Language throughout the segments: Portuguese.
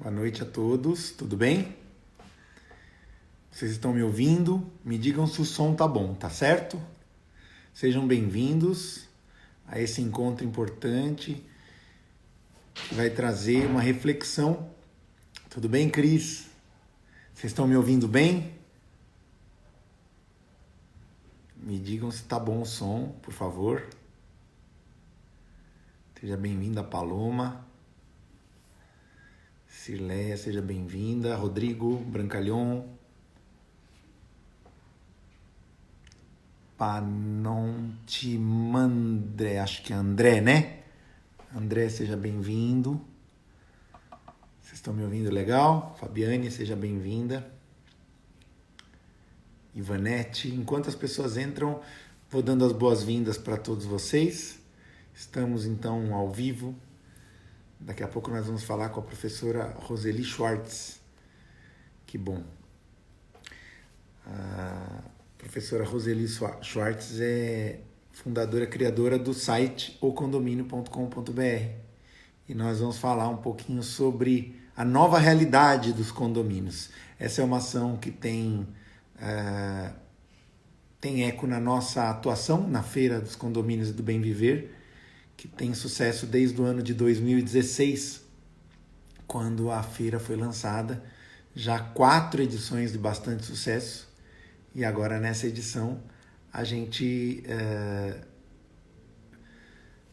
Boa noite a todos, tudo bem? Vocês estão me ouvindo? Me digam se o som tá bom, tá certo? Sejam bem-vindos a esse encontro importante que vai trazer uma reflexão. Tudo bem, Cris? Vocês estão me ouvindo bem? Me digam se tá bom o som, por favor. Seja bem-vinda, Paloma. Cirleia, seja bem-vinda. Rodrigo Brancalhon. Panontimandré, acho que é André, né? André, seja bem-vindo. Vocês estão me ouvindo legal? Fabiane, seja bem-vinda. Ivanete, enquanto as pessoas entram, vou dando as boas-vindas para todos vocês. Estamos então ao vivo. Daqui a pouco nós vamos falar com a professora Roseli Schwartz. Que bom. A professora Roseli Schwartz é fundadora, criadora do site ocondomínio.com.br. E nós vamos falar um pouquinho sobre a nova realidade dos condomínios. Essa é uma ação que tem eco na nossa atuação na Feira dos Condomínios e do Bem Viver, que tem sucesso desde o ano de 2016, quando a feira foi lançada. Já 4 edições de bastante sucesso. E agora nessa edição a gente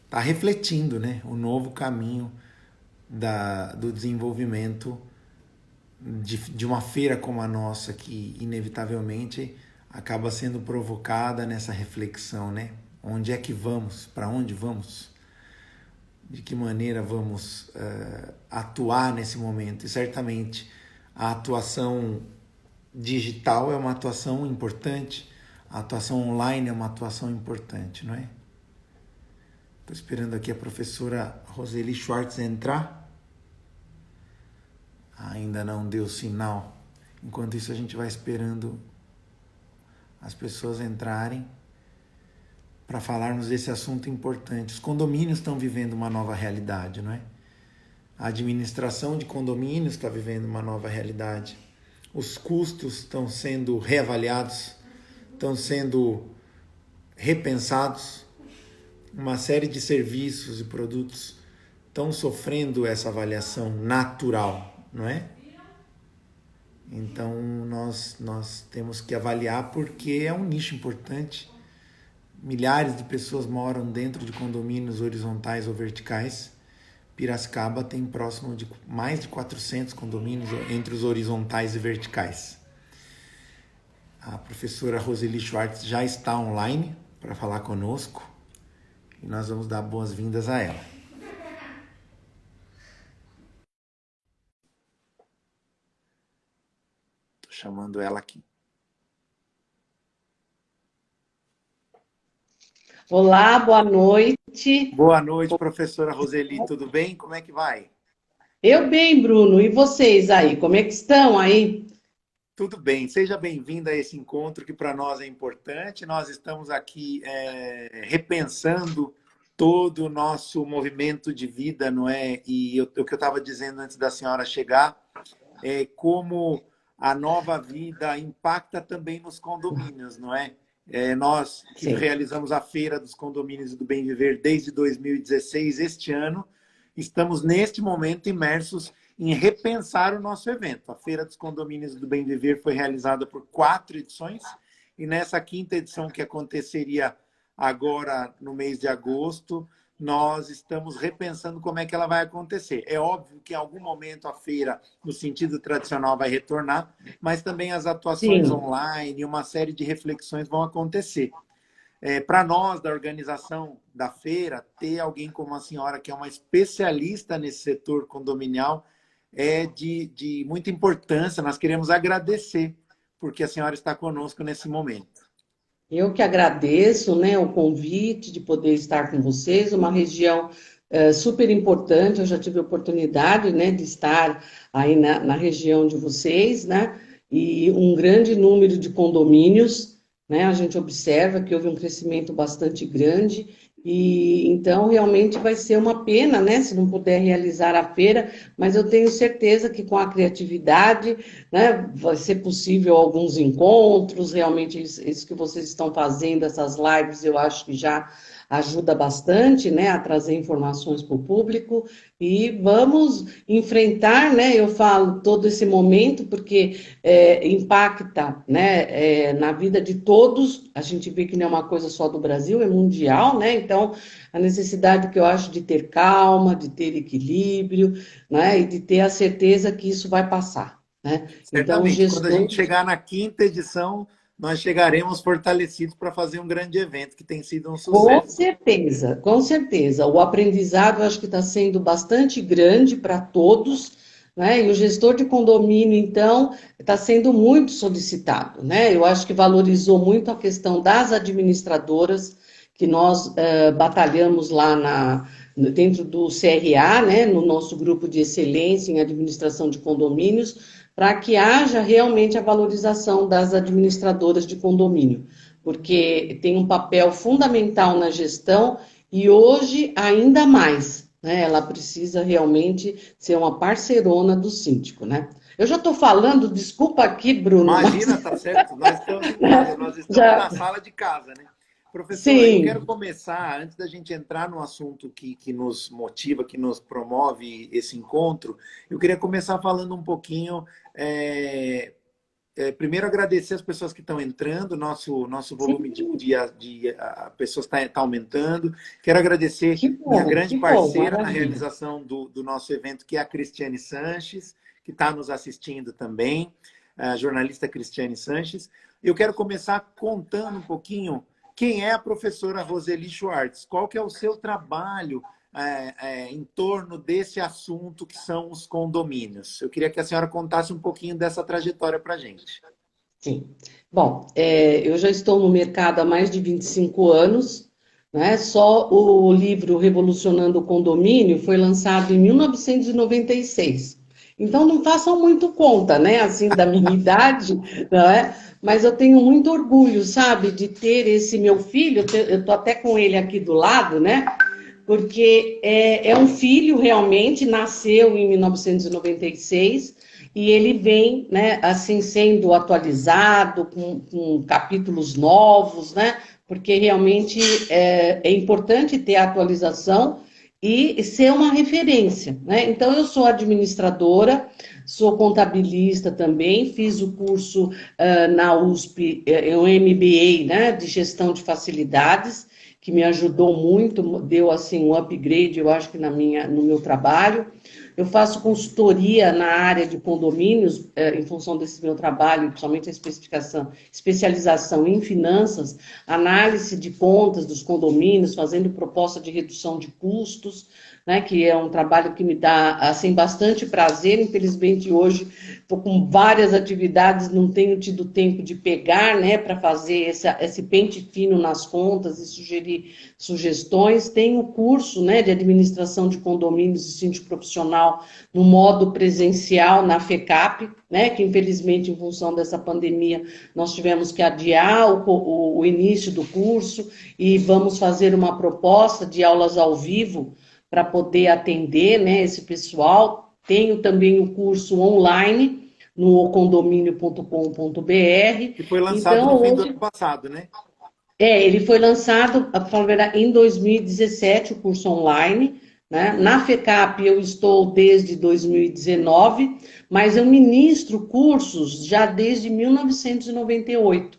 está refletindo, né, o novo caminho do desenvolvimento de uma feira como a nossa, que inevitavelmente acaba sendo provocada nessa reflexão, né? Onde é que vamos? Para onde vamos? De que maneira vamos atuar nesse momento? E certamente a atuação digital é uma atuação importante, a atuação online é uma atuação importante, não é? Estou esperando aqui a professora Roseli Schwartz entrar. Ainda não deu sinal. Enquanto isso, a gente vai esperando as pessoas entrarem para falarmos desse assunto importante. Os condomínios estão vivendo uma nova realidade, não é? A administração de condomínios está vivendo uma nova realidade. Os custos estão sendo reavaliados, estão sendo repensados. Uma série de serviços e produtos estão sofrendo essa avaliação natural, não é? Então nós temos que avaliar, porque é um nicho importante. Milhares de pessoas moram dentro de condomínios horizontais ou verticais. Piracicaba tem próximo de mais de 400 condomínios entre os horizontais e verticais. A professora Roseli Schwartz já está online para falar conosco e nós vamos dar boas-vindas a ela. Estou chamando ela aqui. Olá, boa noite. Boa noite, professora Roseli, tudo bem? Como é que vai? Eu bem, Bruno. E vocês aí, como é que estão aí? Tudo bem, seja bem-vinda a esse encontro que para nós é importante. Nós estamos aqui repensando todo o nosso movimento de vida, não é? E o que eu estava dizendo antes da senhora chegar é como a nova vida impacta também nos condomínios, não é? Nós que Sim. realizamos a Feira dos Condomínios e do Bem Viver desde 2016, este ano, estamos neste momento imersos em repensar o nosso evento. A Feira dos Condomínios do Bem Viver foi realizada por 4 edições e nessa 5ª edição, que aconteceria agora no mês de agosto, nós estamos repensando como é que ela vai acontecer. É óbvio que em algum momento a feira, no sentido tradicional, vai retornar, mas também as atuações Sim. online e uma série de reflexões vão acontecer. Para nós, da organização da feira, ter alguém como a senhora, que é uma especialista nesse setor condominial, é de muita importância. Nós queremos agradecer porque a senhora está conosco nesse momento. Eu que agradeço, né, o convite de poder estar com vocês, uma região super importante. Eu já tive a oportunidade, né, de estar aí na região de vocês, né, e um grande número de condomínios, né, a gente observa que houve um crescimento bastante grande, e então realmente vai ser uma pena, né, se não puder realizar a feira, mas eu tenho certeza que com a criatividade, né, vai ser possível alguns encontros, realmente isso que vocês estão fazendo, essas lives, eu acho que já ajuda bastante, né, a trazer informações para o público e vamos enfrentar, né, eu falo todo esse momento porque impacta, né, na vida de todos, a gente vê que não é uma coisa só do Brasil, é mundial, né, então a necessidade que eu acho de ter calma, de ter equilíbrio, né, e de ter a certeza que isso vai passar, né, então os Certamente, quando a gente gestores. chegar na quinta edição, nós chegaremos fortalecidos para fazer um grande evento que tem sido um Com sucesso. certeza, com certeza. O aprendizado eu acho que está sendo bastante grande para todos, né? E o gestor de condomínio, então, está sendo muito solicitado, né? Eu acho que valorizou muito a questão das administradoras, que nós batalhamos lá dentro do CRA, né? No nosso grupo de excelência em administração de condomínios, para que haja realmente a valorização das administradoras de condomínio porque tem um papel fundamental na gestão e hoje ainda mais, né? Ela precisa realmente ser uma parceirona do síndico, né? Eu já estou falando, desculpa aqui, Bruno, mas Imagina, tá certo? Nós estamos em casa, né? nós estamos Já, na sala de casa, né? Professor, eu quero sim, começar, antes da gente entrar no assunto que nos motiva, que nos promove esse encontro, eu queria começar falando um pouquinho. Primeiro, agradecer as pessoas que estão entrando, nosso volume sim, de pessoas está aumentando. Quero agradecer minha grande que bom, parceira na maravilha. realização do nosso evento, que é a Cristiane Sanches, que está nos assistindo também, a jornalista Cristiane Sanches. Eu quero começar contando um pouquinho quem é a professora Roseli Schwartz, qual que é o seu trabalho em torno desse assunto que são os condomínios. Eu queria que a senhora contasse um pouquinho dessa trajetória para a gente. Sim. Bom, eu já estou no mercado há mais de 25 anos, né? Só o livro Revolucionando o Condomínio foi lançado em 1996. Então não façam muito conta, né? Assim, da minha idade, não é? Mas eu tenho muito orgulho, sabe, de ter esse meu filho, eu estou até com ele aqui do lado, né? Porque é um filho realmente, nasceu em 1996 e ele vem, né, assim, sendo atualizado, com capítulos novos, né, porque realmente é importante ter a atualização e ser uma referência, né? Então, eu sou administradora, sou contabilista também, fiz o curso na USP, um MBA, né, de gestão de facilidades, que me ajudou muito, deu assim um upgrade, eu acho que no meu trabalho. Eu faço consultoria na área de condomínios, em função desse meu trabalho, principalmente a especialização em finanças, análise de contas dos condomínios, fazendo proposta de redução de custos, né, que é um trabalho que me dá assim bastante prazer. Infelizmente hoje estou com várias atividades, não tenho tido tempo de pegar, né, para fazer esse pente fino nas contas e sugerir sugestões. Tenho curso, né, de administração de condomínios e síndico profissional no modo presencial na FECAP, né, que infelizmente em função dessa pandemia nós tivemos que adiar o início do curso e vamos fazer uma proposta de aulas ao vivo para poder atender, né, esse pessoal. Tenho também o curso online no condomínio.com.br. Que foi lançado no Então, fim do ano hoje, passado, né? ele foi lançado, para falar a verdade, em 2017, o curso online, né? Na FECAP eu estou desde 2019, mas eu ministro cursos já desde 1998.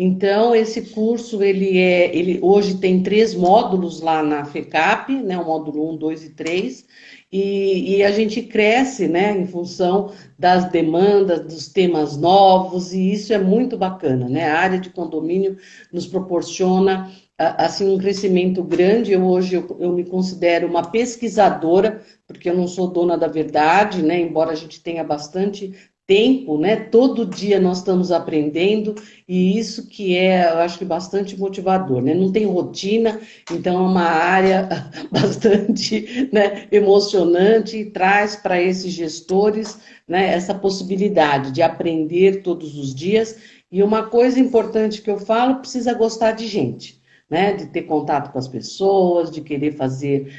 Então, esse curso, ele hoje tem 3 módulos lá na FECAP, né, o módulo 1, 2 e 3, e a gente cresce, né, em função das demandas, dos temas novos, e isso é muito bacana, né, a área de condomínio nos proporciona, assim, um crescimento grande. Eu me considero uma pesquisadora, porque eu não sou dona da verdade, né, embora a gente tenha bastante tempo, né, todo dia nós estamos aprendendo, e isso que eu acho que bastante motivador, né? Não tem rotina, então é uma área bastante, né, emocionante e traz para esses gestores, né, essa possibilidade de aprender todos os dias. E uma coisa importante que eu falo, precisa gostar de gente. né, de ter contato com as pessoas, de querer fazer,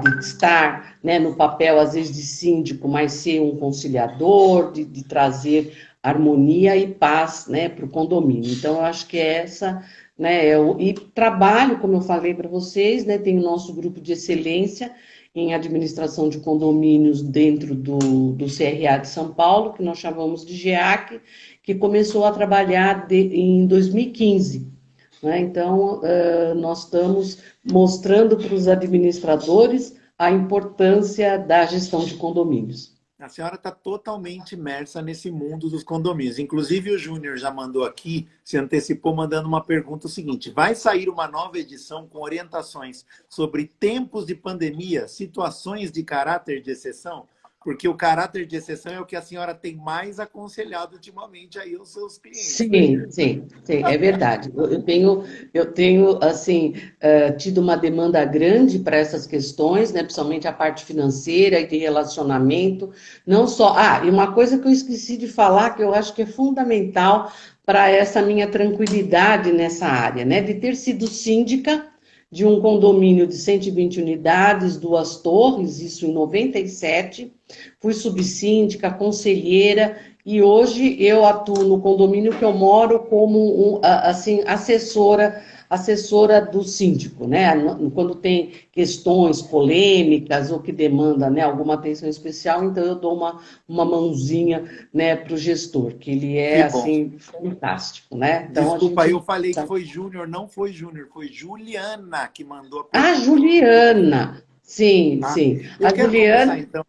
de estar, né, no papel, às vezes, de síndico, mas ser um conciliador, de trazer harmonia e paz, né, para o condomínio. Então, eu acho que é essa, né, e trabalho, como eu falei para vocês, né, tem o nosso grupo de excelência em administração de condomínios dentro do CRA de São Paulo, que nós chamamos de GEAC, que começou a trabalhar em 2015. Né? Então, nós estamos mostrando para os administradores a importância da gestão de condomínios. A senhora está totalmente imersa nesse mundo dos condomínios. Inclusive, o Júnior já mandou aqui, se antecipou, mandando uma pergunta o seguinte: vai sair uma nova edição com orientações sobre tempos de pandemia, situações de caráter de exceção? Porque o caráter de exceção é o que a senhora tem mais aconselhado ultimamente aí aos seus clientes, né? Sim, é verdade. Eu tenho assim, tido uma demanda grande para essas questões, né, principalmente a parte financeira e de relacionamento, não só... e uma coisa que eu esqueci de falar, que eu acho que é fundamental para essa minha tranquilidade nessa área, né, de ter sido síndica de um condomínio de 120 unidades, 2 torres, isso em 97, fui subsíndica, conselheira, e hoje eu atuo no condomínio que eu moro como assim, assessora do síndico, né? Quando tem questões polêmicas ou que demanda, né, alguma atenção especial, então eu dou uma mãozinha, né, para o gestor, que ele é Que bom. assim fantástico, né? Então Desculpa, aí eu falei que foi Júnior, não foi Júnior, foi Juliana que mandou a pergunta. Juliana, sim, Tá? sim. Eu A quero começar Juliana, então.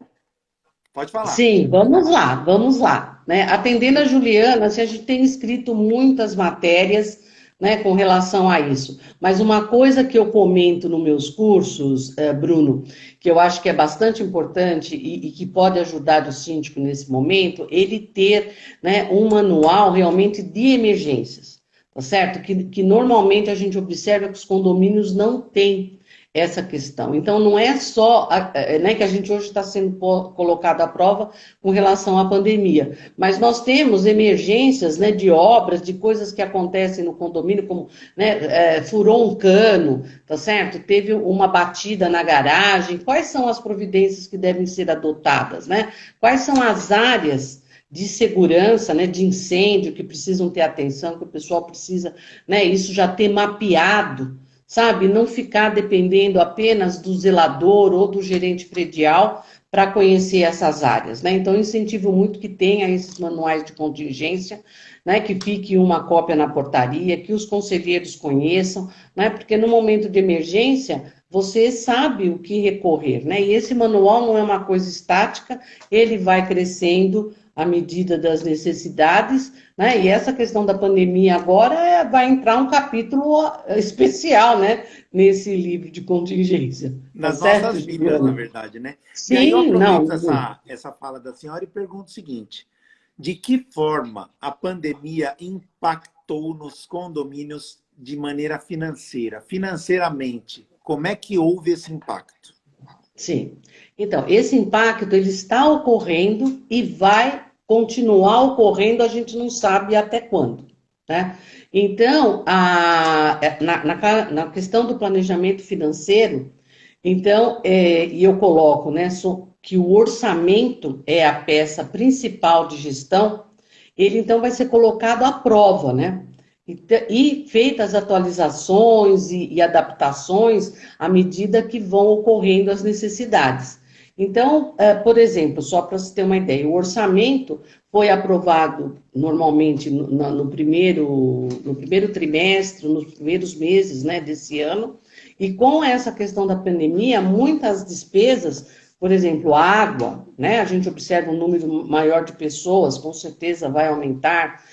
Pode falar. sim, vamos lá, né? Atendendo a Juliana, assim, a gente tem escrito muitas matérias, né, com relação a isso. Mas uma coisa que eu comento nos meus cursos, Bruno, que eu acho que é bastante importante e que pode ajudar o síndico nesse momento, ele ter, né, um manual realmente de emergências, tá certo? Que normalmente a gente observa que os condomínios não têm essa questão. Então, não é só, né, que a gente hoje está sendo colocado à prova com relação à pandemia, mas nós temos emergências, né, de obras, de coisas que acontecem no condomínio, como, né, furou um cano, tá certo? Teve uma batida na garagem. Quais são as providências que devem ser adotadas, né? Quais são as áreas de segurança, né, de incêndio que precisam ter atenção, que o pessoal precisa, né, isso já ter mapeado, sabe? Não ficar dependendo apenas do zelador ou do gerente predial para conhecer essas áreas, né? Então, eu incentivo muito que tenha esses manuais de contingência, né? Que fique uma cópia na portaria, que os conselheiros conheçam, né? Porque no momento de emergência, você sabe o que recorrer, né? E esse manual não é uma coisa estática, ele vai crescendo à medida das necessidades, né? E essa questão da pandemia agora vai entrar um capítulo especial, né? Nesse livro de contingência. Tá Nas certo, nossas vidas, na Juliana? verdade, né? E aí eu Sim, aproveito não. essa fala da senhora e pergunto o seguinte: de que forma a pandemia impactou nos condomínios de maneira financeira? Financeiramente, como é que houve esse impacto? Sim. Então, esse impacto ele está ocorrendo e vai continuar ocorrendo, a gente não sabe até quando, né? Então, na questão do planejamento financeiro, então, e eu coloco, né, que o orçamento é a peça principal de gestão, ele então vai ser colocado à prova, né? E feitas atualizações e adaptações à medida que vão ocorrendo as necessidades. Então, por exemplo, só para você ter uma ideia, o orçamento foi aprovado normalmente no primeiro trimestre, nos primeiros meses, né, desse ano, e com essa questão da pandemia, muitas despesas, por exemplo, água, né, a gente observa um número maior de pessoas, com certeza vai aumentar,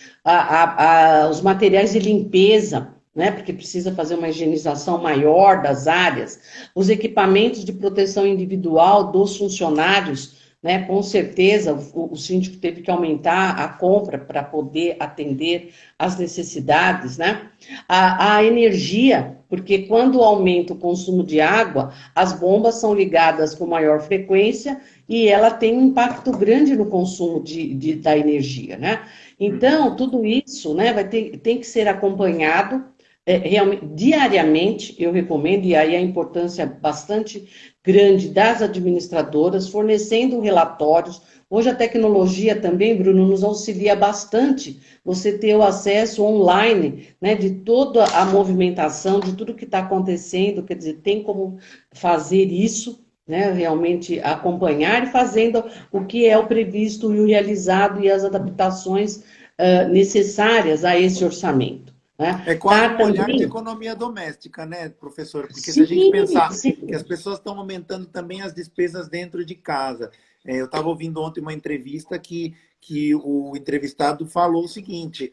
os materiais de limpeza, né, porque precisa fazer uma higienização maior das áreas, os equipamentos de proteção individual dos funcionários, né, com certeza o síndico teve que aumentar a compra para poder atender às necessidades, né? A energia, porque quando aumenta o consumo de água, as bombas são ligadas com maior frequência e ela tem um impacto grande no consumo da energia, né? Então, tudo isso, né, tem que ser acompanhado, realmente, diariamente, eu recomendo, e aí a importância bastante grande das administradoras, fornecendo relatórios. Hoje a tecnologia também, Bruno, nos auxilia bastante você ter o acesso online, né, de toda a movimentação, de tudo que está acontecendo, quer dizer, tem como fazer isso, né, realmente acompanhar e fazendo o que é o previsto e o realizado e as adaptações necessárias a esse orçamento. Né? É quase Tá um olhar de também. economia doméstica, né, professor? Porque se a gente Sim, pensar que as sim, pessoas estão aumentando também as despesas dentro de casa. Eu estava ouvindo ontem uma entrevista que o entrevistado falou o seguinte: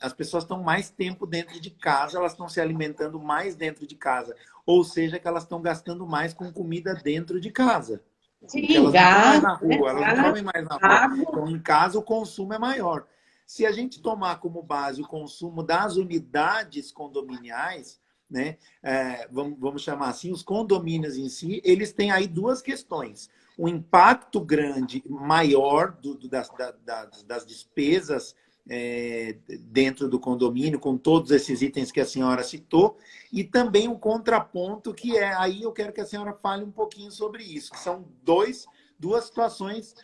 as pessoas estão mais tempo dentro de casa, elas estão se alimentando mais dentro de casa. Ou seja, que elas estão gastando mais com comida dentro de casa. Porque sim, elas não estão mais gás, na né? rua, elas não Gás, comem mais na rua. água. Então, em casa, o consumo é maior. Se a gente tomar como base o consumo das unidades condominiais, né, vamos chamar assim, os condomínios em si, eles têm aí duas questões. Um impacto grande, maior das despesas dentro do condomínio, com todos esses itens que a senhora citou, e também um contraponto que aí eu quero que a senhora fale um pouquinho sobre isso, que são duas situações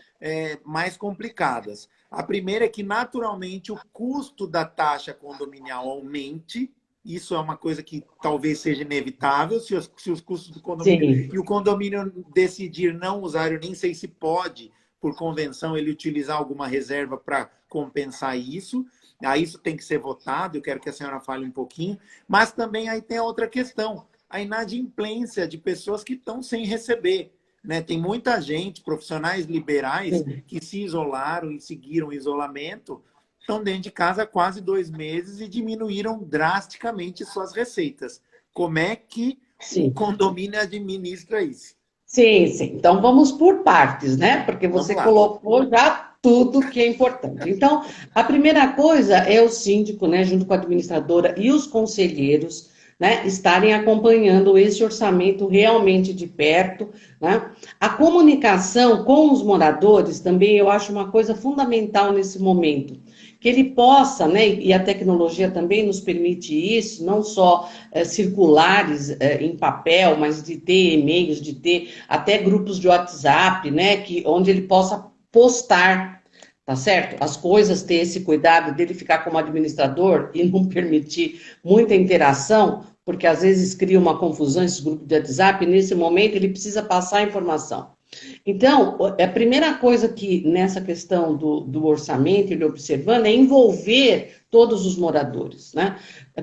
mais complicadas. A primeira é que, naturalmente, o custo da taxa condominial aumente. Isso é uma coisa que talvez seja inevitável se os custos do condomínio Sim, e o condomínio decidir não usar, eu nem sei se pode, por convenção, ele utilizar alguma reserva para compensar isso. Aí isso tem que ser votado, eu quero que a senhora fale um pouquinho. Mas também aí tem a outra questão, a inadimplência de pessoas que estão sem receber. Né? Tem muita gente, profissionais liberais, sim, que se isolaram e seguiram o isolamento, estão dentro de casa há quase 2 meses e diminuíram drasticamente suas receitas. Como é que o sim. condomínio administra isso? Sim, sim. Então vamos por partes, né? Porque Vamos você lá. colocou já tudo que é importante. Então, a primeira coisa é o síndico, né, junto com a administradora e os conselheiros, né, estarem acompanhando esse orçamento realmente de perto, né? A comunicação com os moradores também eu acho uma coisa fundamental nesse momento, que ele possa, né, e a tecnologia também nos permite isso, não só circulares em papel, mas de ter e-mails, de ter até grupos de WhatsApp, né, onde ele possa postar, tá certo? As coisas, ter esse cuidado dele ficar como administrador e não permitir muita interação, porque às vezes cria uma confusão esses grupos de WhatsApp, e nesse momento ele precisa passar a informação. Então, a primeira coisa que nessa questão do orçamento, ele observando, é envolver todos os moradores, né?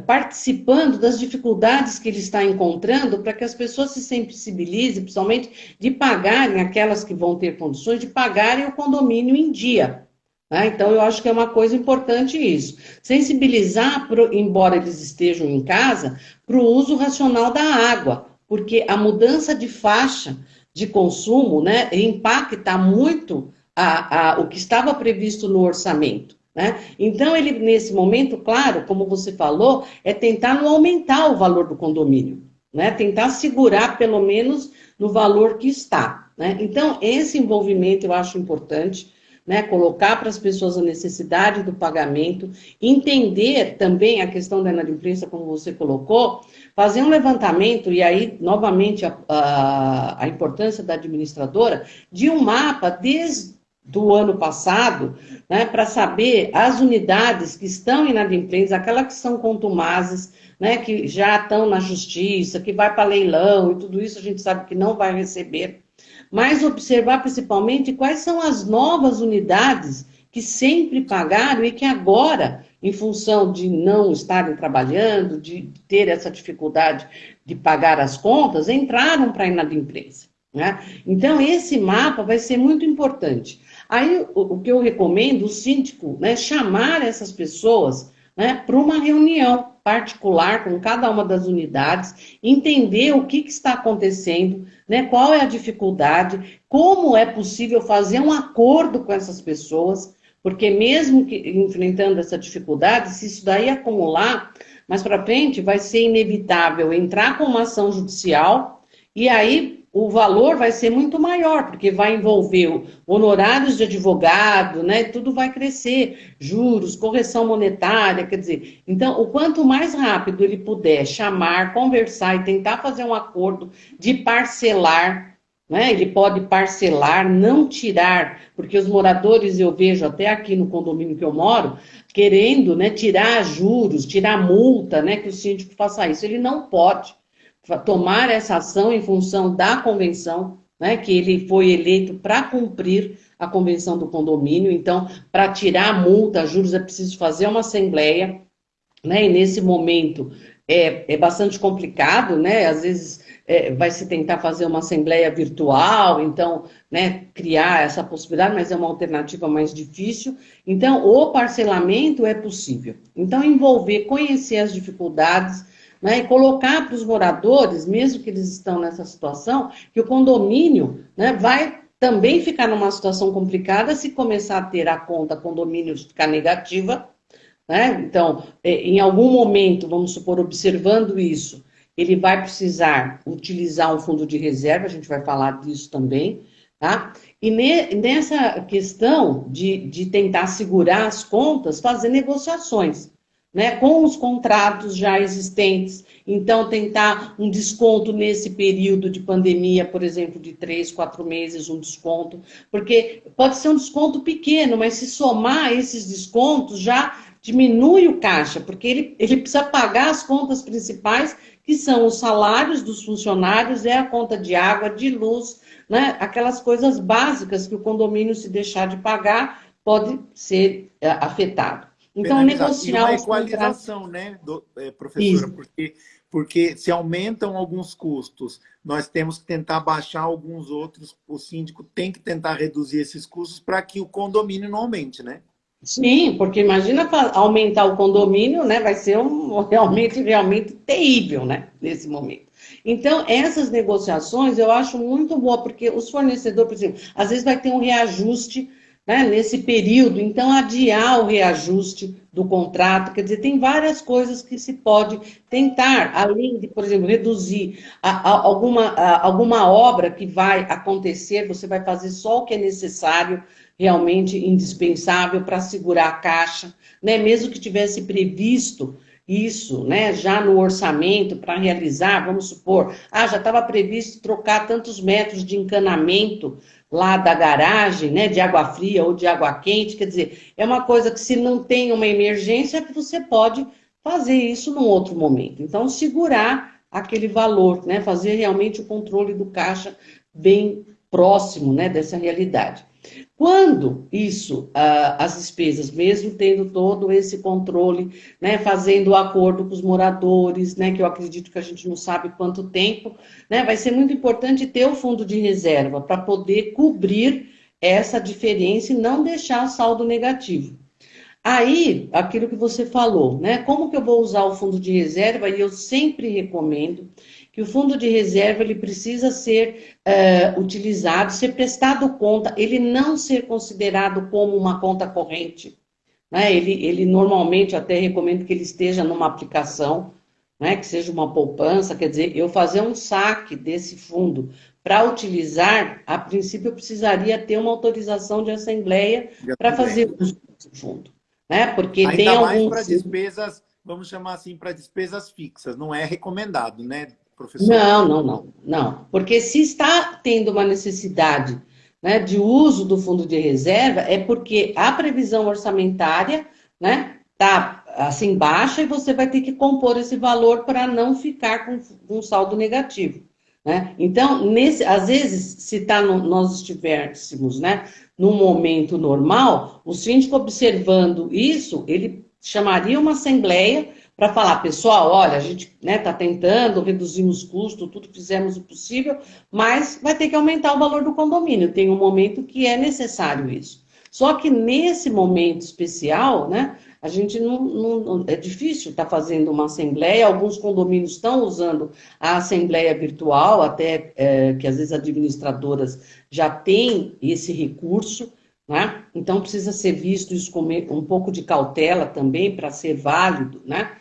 Participando das dificuldades que ele está encontrando para que as pessoas se sensibilizem, principalmente de pagarem, aquelas que vão ter condições, de pagarem o condomínio em dia. Né? Então, eu acho que é uma coisa importante isso. Sensibilizar, embora eles estejam em casa, para o uso racional da água, porque a mudança de faixa de consumo, né, impacta muito o que estava previsto no orçamento. Né? Então, ele, nesse momento, claro, como você falou, é tentar não aumentar o valor do condomínio, né? Tentar segurar, pelo menos, no valor que está. Né? Então, esse envolvimento eu acho importante, né? Colocar para as pessoas a necessidade do pagamento, entender também a questão da inadimplência, como você colocou, fazer um levantamento, e aí, novamente, a importância da administradora, de um mapa desde do ano passado, né, para saber as unidades que estão inadimplentes, aquelas que são contumazes, né, que já estão na justiça, que vai para leilão e tudo isso a gente sabe que não vai receber, mas observar principalmente quais são as novas unidades que sempre pagaram e que agora, em função de não estarem trabalhando, de ter essa dificuldade de pagar as contas, entraram para a inadimplência. Né? Então, esse mapa vai ser muito importante. Aí, o que eu recomendo, o síndico, né, chamar essas pessoas, né, para uma reunião particular com cada uma das unidades, entender o que está acontecendo, né, qual é a dificuldade, como é possível fazer um acordo com essas pessoas, porque mesmo que enfrentando essa dificuldade, se isso daí acumular, mais para frente vai ser inevitável entrar com uma ação judicial e aí o valor vai ser muito maior, porque vai envolver honorários de advogado, né? Tudo vai crescer, juros, correção monetária, quer dizer, então, o quanto mais rápido ele puder chamar, conversar e tentar fazer um acordo de parcelar, né? Ele pode parcelar, não tirar, porque os moradores, eu vejo até aqui no condomínio que eu moro, querendo, né, tirar juros, tirar multa, né, que o síndico faça isso. Ele não pode tomar essa ação em função da convenção, né, que ele foi eleito para cumprir a convenção do condomínio. Então, para tirar a multa, juros, é preciso fazer uma assembleia, né, e nesse momento é bastante complicado, né, às vezes vai se tentar fazer uma assembleia virtual, então, né, criar essa possibilidade, mas é uma alternativa mais difícil. Então, o parcelamento é possível. Então, envolver, conhecer as dificuldades, né, e colocar para os moradores, mesmo que eles estão nessa situação, que o condomínio, né, vai também ficar numa situação complicada se começar a ter a conta condomínio ficar negativa, né? Então, em algum momento, vamos supor, observando isso, ele vai precisar utilizar um fundo de reserva, a gente vai falar disso também, tá? E nessa questão de tentar segurar as contas, fazer negociações, né, com os contratos já existentes. Então, tentar um desconto nesse período de pandemia, por exemplo, de 3, 4 meses, um desconto, porque pode ser um desconto pequeno, mas se somar esses descontos, já diminui o caixa, porque ele precisa pagar as contas principais, que são os salários dos funcionários, é a conta de água, de luz, né, aquelas coisas básicas que o condomínio, se deixar de pagar, pode ser afetado. Então, Penalizado. E negociar uma os contratos. equalização, né, professora? Isso. Porque se aumentam alguns custos, nós temos que tentar baixar alguns outros. O síndico tem que tentar reduzir esses custos para que o condomínio não aumente, né? Sim, porque imagina aumentar o condomínio, né? Vai ser realmente terrível, né? Nesse momento. Então, essas negociações eu acho muito boa, porque os fornecedores, por exemplo, às vezes vai ter um reajuste, né, nesse período, então adiar o reajuste do contrato, quer dizer, tem várias coisas que se pode tentar, além de, por exemplo, reduzir alguma obra que vai acontecer, você vai fazer só o que é necessário, realmente indispensável para segurar a caixa, né? Mesmo que tivesse previsto isso, né, já no orçamento para realizar, vamos supor, já estava previsto trocar tantos metros de encanamento lá da garagem, né, de água fria ou de água quente, quer dizer, é uma coisa que se não tem uma emergência, que você pode fazer isso num outro momento. Então, segurar aquele valor, né, fazer realmente o controle do caixa bem próximo, né, dessa realidade. Quando isso, as despesas, mesmo tendo todo esse controle, né, fazendo o acordo com os moradores, né, que eu acredito que a gente não sabe quanto tempo, né, vai ser muito importante ter o fundo de reserva para poder cobrir essa diferença e não deixar saldo negativo. Aí, aquilo que você falou, né? Como que eu vou usar o fundo de reserva? E eu sempre recomendo que o fundo de reserva ele precisa ser utilizado, ser prestado conta, ele não ser considerado como uma conta corrente, né? Ele normalmente até recomendo que ele esteja numa aplicação, né? Que seja uma poupança, quer dizer, eu fazer um saque desse fundo para utilizar, a princípio eu precisaria ter uma autorização de assembleia De para assembleia. fazer uso desse fundo, né? Porque tem Ainda mais para alguns. despesas, vamos chamar assim, para despesas fixas. Não é recomendado, né, professora? Não, não, não, não. Porque se está tendo uma necessidade, né, de uso do fundo de reserva, é porque a previsão orçamentária, né, está assim baixa e você vai ter que compor esse valor para não ficar com um saldo negativo, né? Então, às vezes, se nós estivéssemos, né, num momento normal, o síndico observando isso, ele chamaria uma assembleia para falar, pessoal, olha, a gente está tentando reduzir os custos, tudo fizemos o possível, mas vai ter que aumentar o valor do condomínio. Tem um momento que é necessário isso. Só que nesse momento especial, né, a gente não é difícil estar fazendo uma assembleia. Alguns condomínios estão usando a assembleia virtual, até que às vezes administradoras já têm esse recurso, né? Então precisa ser visto isso com um pouco de cautela também para ser válido, né?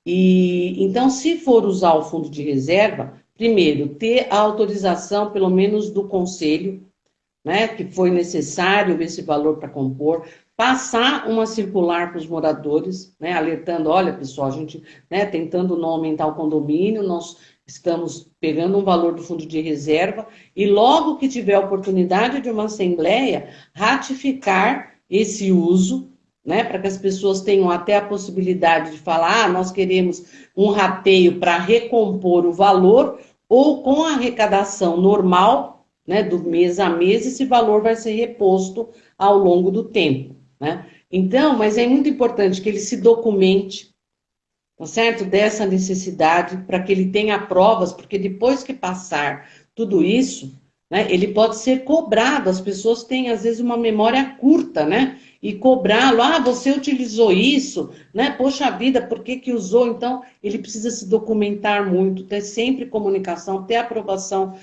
E então, se for usar o fundo de reserva, primeiro, ter a autorização, pelo menos do conselho, né, que foi necessário esse valor para compor, passar uma circular para os moradores, né, alertando, olha, pessoal, a gente, né, tentando não aumentar o condomínio, nós estamos pegando um valor do fundo de reserva e logo que tiver a oportunidade de uma assembleia, ratificar esse uso, né, para que as pessoas tenham até a possibilidade de falar, nós queremos um rateio para recompor o valor ou com a arrecadação normal, né, do mês a mês, esse valor vai ser reposto ao longo do tempo, né? Então, mas é muito importante que ele se documente, tá certo? Dessa necessidade, para que ele tenha provas, porque depois que passar tudo isso, né, ele pode ser cobrado. As pessoas têm, às vezes, uma memória curta, né? E cobrá-lo, ah, você utilizou isso, né? Poxa vida, por que que usou? Então, ele precisa se documentar muito, ter sempre comunicação, ter aprovação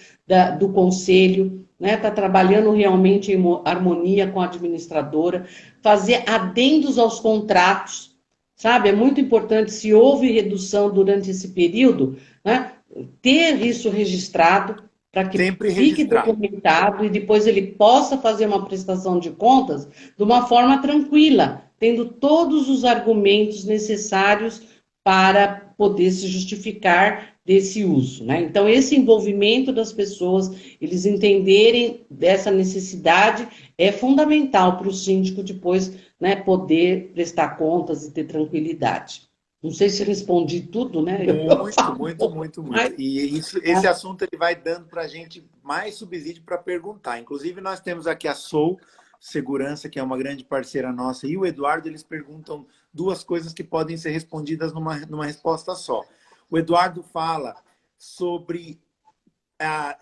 do conselho, né? Tá trabalhando realmente em harmonia com a administradora, fazer adendos aos contratos, sabe? É muito importante, se houve redução durante esse período, né, ter isso registrado para que Sempre fique registrar. documentado e depois ele possa fazer uma prestação de contas de uma forma tranquila, tendo todos os argumentos necessários para poder se justificar desse uso, né? Então, esse envolvimento das pessoas, eles entenderem dessa necessidade, é fundamental para o síndico depois, né, poder prestar contas e ter tranquilidade. Não sei se respondi tudo, né? Eu Muito, falo um muito, pouco muito, muito. mais, E isso, esse né? assunto ele vai dando para a gente mais subsídio para perguntar. Inclusive, nós temos aqui a Sou Segurança, que é uma grande parceira nossa, e o Eduardo, eles perguntam duas coisas que podem ser respondidas numa resposta só. O Eduardo fala sobre,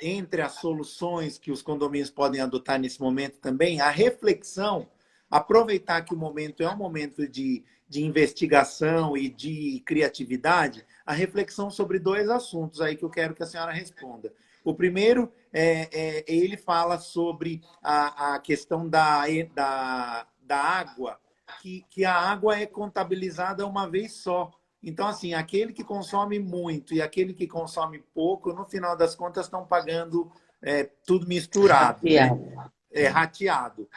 entre as soluções que os condomínios podem adotar nesse momento também, a reflexão, aproveitar que o momento é um momento de investigação e de criatividade, a reflexão sobre dois assuntos aí que eu quero que a senhora responda. O primeiro, ele fala sobre a questão da água, que a água é contabilizada uma vez só. Então, assim, aquele que consome muito e aquele que consome pouco, no final das contas, estão pagando tudo misturado, né? Rateado. Rateado.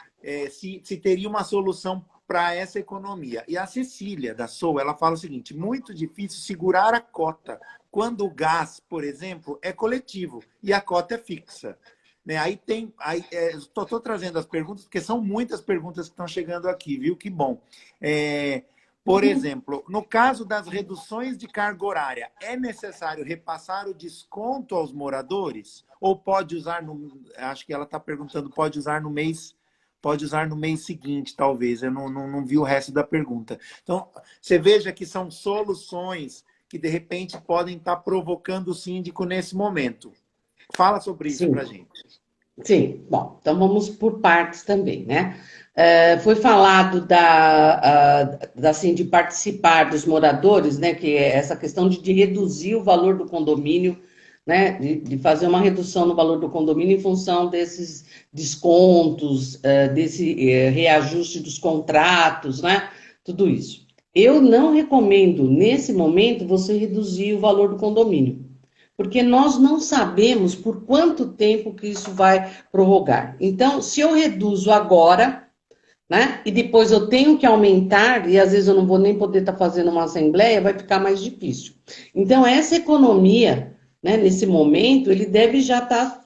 Se teria uma solução para essa economia. E a Cecília, da Sou, ela fala o seguinte: muito difícil segurar a cota, quando o gás, por exemplo, é coletivo e a cota é fixa. Né? Aí tem. Estou trazendo as perguntas, porque são muitas perguntas que estão chegando aqui, viu? Que bom. Por exemplo, no caso das reduções de carga horária, é necessário repassar o desconto aos moradores? Ou pode usar acho que ela está perguntando, pode usar no mês seguinte, talvez. Eu não vi o resto da pergunta. Então, você veja que são soluções que, de repente, podem estar provocando o síndico nesse momento. Fala sobre isso para a Sim. gente. Sim, bom, então vamos por partes também, né? Foi falado assim, de participar dos moradores, né? Que é essa questão de reduzir o valor do condomínio, né? De fazer uma redução no valor do condomínio em função desses descontos, desse reajuste dos contratos, né? Tudo isso. Eu não recomendo, nesse momento, você reduzir o valor do condomínio porque nós não sabemos por quanto tempo que isso vai prorrogar. Então, se eu reduzo agora, né, e depois eu tenho que aumentar, e às vezes eu não vou nem poder estar fazendo uma assembleia, vai ficar mais difícil. Então, essa economia, né, nesse momento, ele deve já estar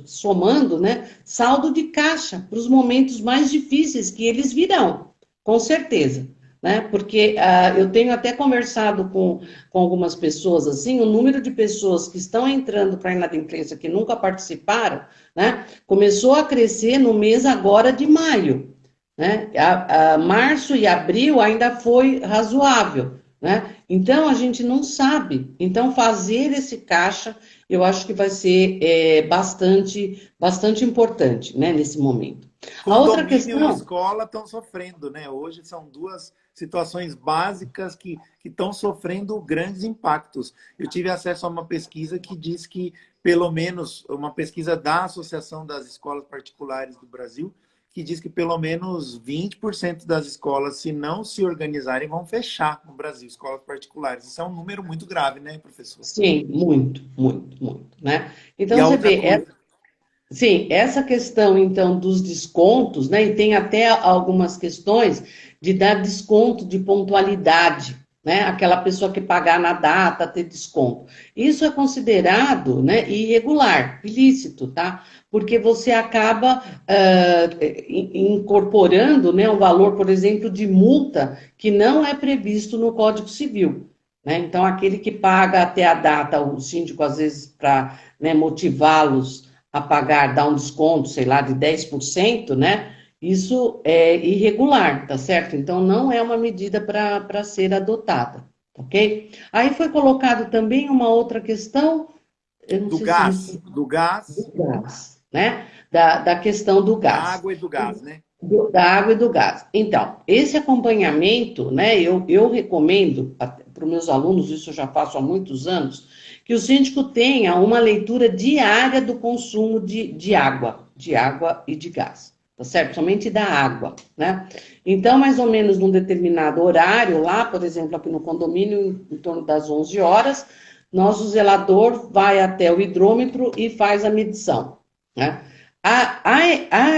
somando, né, saldo de caixa para os momentos mais difíceis que eles virão, com certeza. Né? Porque eu tenho até conversado com algumas pessoas assim, o número de pessoas que estão entrando para a inadimplência que nunca participaram, né, começou a crescer no mês agora de maio. Né? Março e abril ainda foi razoável. Né? Então a gente não sabe. Então, fazer esse caixa, eu acho que vai ser bastante importante, né, nesse momento. A outra Condomínio e questão. escola estão sofrendo, né? Hoje são duas situações básicas que estão sofrendo grandes impactos. Eu tive acesso a uma pesquisa que diz que, pelo menos, uma pesquisa da Associação das Escolas Particulares do Brasil, que diz que pelo menos 20% das escolas, se não se organizarem, vão fechar no Brasil, escolas particulares. Isso é um número muito grave, né, professor? Sim, muito, muito, muito. né? E Então, a você outra vê, coisa, sim, essa questão, então, dos descontos, né? E tem até algumas questões de dar desconto de pontualidade, né? Aquela pessoa que pagar na data ter desconto. Isso é considerado, né, irregular, ilícito, tá? Porque você acaba incorporando, né, um valor, por exemplo, de multa que não é previsto no Código Civil. Né? Então, aquele que paga até a data, o síndico, às vezes, para, né, motivá-los a pagar, dar um desconto, sei lá, de 10%, né? Isso é irregular, tá certo? Então, não é uma medida para ser adotada, ok? Aí foi colocado também uma outra questão, eu não do sei se gás, você... do gás, Do gás, né? Da questão do da gás. água e do gás, né? Da água e do gás. Então, esse acompanhamento, né, eu recomendo para os meus alunos, isso eu já faço há muitos anos, que o síndico tenha uma leitura diária do consumo de água e de gás, tá certo? Somente da água, né? Então, mais ou menos num determinado horário, lá, por exemplo, aqui no condomínio, em torno das 11 horas, nosso zelador vai até o hidrômetro e faz a medição, né? Há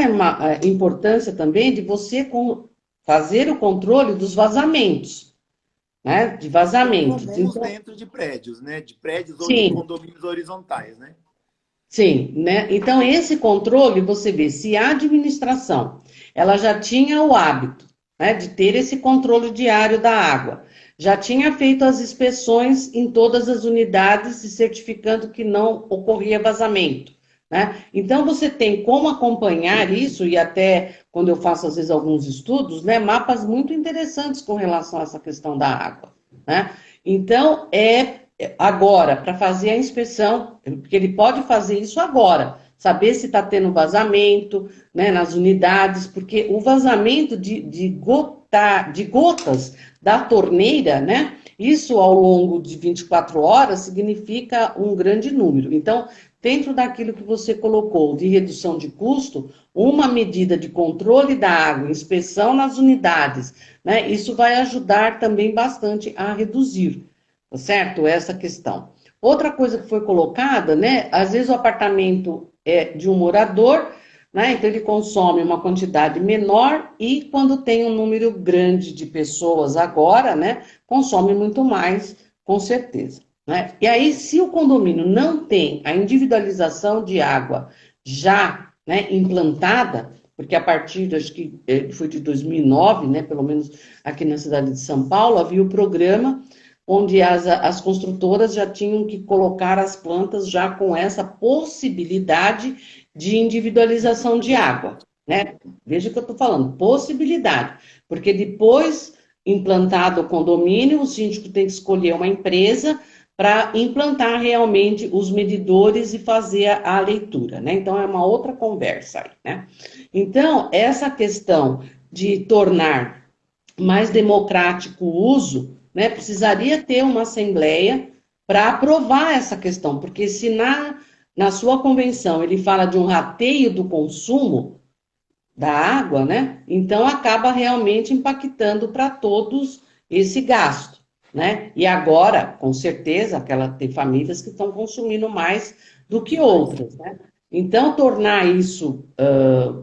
uma importância também de você fazer o controle dos vazamentos, né? De Pelo vazamentos. menos Então, dentro de prédios, né? De prédios ou de sim, condomínios horizontais, né? sim, né? Então, esse controle, você vê, se a administração, ela já tinha o hábito, né, de ter esse controle diário da água, já tinha feito as inspeções em todas as unidades e certificando que não ocorria vazamento, né? Então, você tem como acompanhar isso, e até quando eu faço, às vezes, alguns estudos, né, mapas muito interessantes com relação a essa questão da água, né? Então, agora, para fazer a inspeção, porque ele pode fazer isso agora, saber se está tendo vazamento, né, nas unidades, porque o vazamento de gotas da torneira, né, isso ao longo de 24 horas significa um grande número. Então, dentro daquilo que você colocou de redução de custo, uma medida de controle da água, inspeção nas unidades, né, isso vai ajudar também bastante a reduzir, tá certo? Essa questão. Outra coisa que foi colocada, né? Às vezes o apartamento é de um morador, né? Então ele consome uma quantidade menor e quando tem um número grande de pessoas agora, né? Consome muito mais, com certeza. Né? E aí, se o condomínio não tem a individualização de água já, né, implantada, porque a partir, acho que foi de 2009, né, pelo menos aqui na cidade de São Paulo, havia o programa onde as construtoras já tinham que colocar as plantas já com essa possibilidade de individualização de água, né? Veja o que eu estou falando, possibilidade, porque depois, implantado o condomínio, o síndico tem que escolher uma empresa para implantar realmente os medidores e fazer a leitura, né? Então, é uma outra conversa aí, né? Então, essa questão de tornar mais democrático o uso, né, precisaria ter uma assembleia para aprovar essa questão, porque se na sua convenção ele fala de um rateio do consumo da água, né, então acaba realmente impactando para todos esse gasto, né? E agora, com certeza, tem famílias que estão consumindo mais do que Demais. outras, né? Então, tornar isso,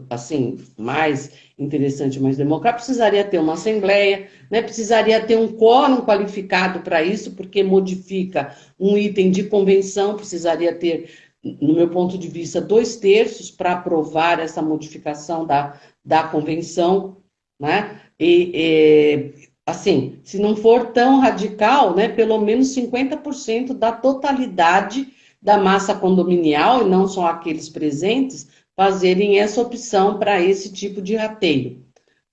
assim, mais interessante, mais democrático, precisaria ter uma assembleia, né? Precisaria ter um quórum qualificado para isso, porque modifica um item de convenção, precisaria ter, no meu ponto de vista, 2/3 para aprovar essa modificação da convenção, né? Assim, se não for tão radical, né, pelo menos 50% da totalidade da massa condominial, e não só aqueles presentes, fazerem essa opção para esse tipo de rateio.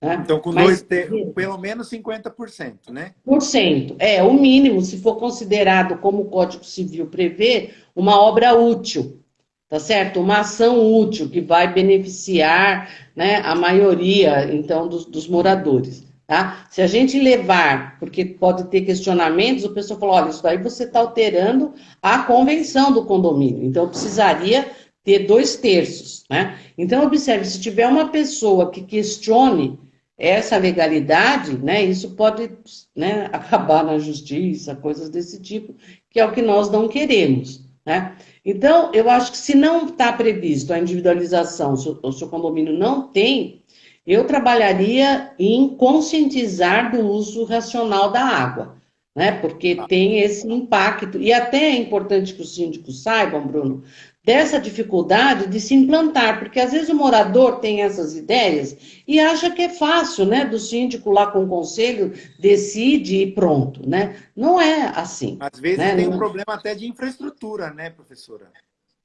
Né? Então, Mas pelo menos 50%, né? por cento é o mínimo, se for considerado, como o Código Civil prevê, uma obra útil, tá certo? Uma ação útil que vai beneficiar, né, a maioria, então, dos moradores, tá? Se a gente levar, porque pode ter questionamentos, o pessoal falou, olha, isso daí você está alterando a convenção do condomínio, então precisaria ter 2/3, né? Então, observe, se tiver uma pessoa que questione essa legalidade, né, isso pode, né, acabar na justiça, coisas desse tipo, que é o que nós não queremos. né? Então, eu acho que se não está previsto a individualização, se o seu condomínio não tem, eu trabalharia em conscientizar do uso racional da água, né? Porque tem esse impacto. E até é importante que os síndicos saibam, Bruno, dessa dificuldade de se implantar, porque às vezes o morador tem essas ideias e acha que é fácil, né? Do síndico lá com o conselho decide e pronto, né? Não é assim, Às vezes né? tem um problema até de infraestrutura, né, professora?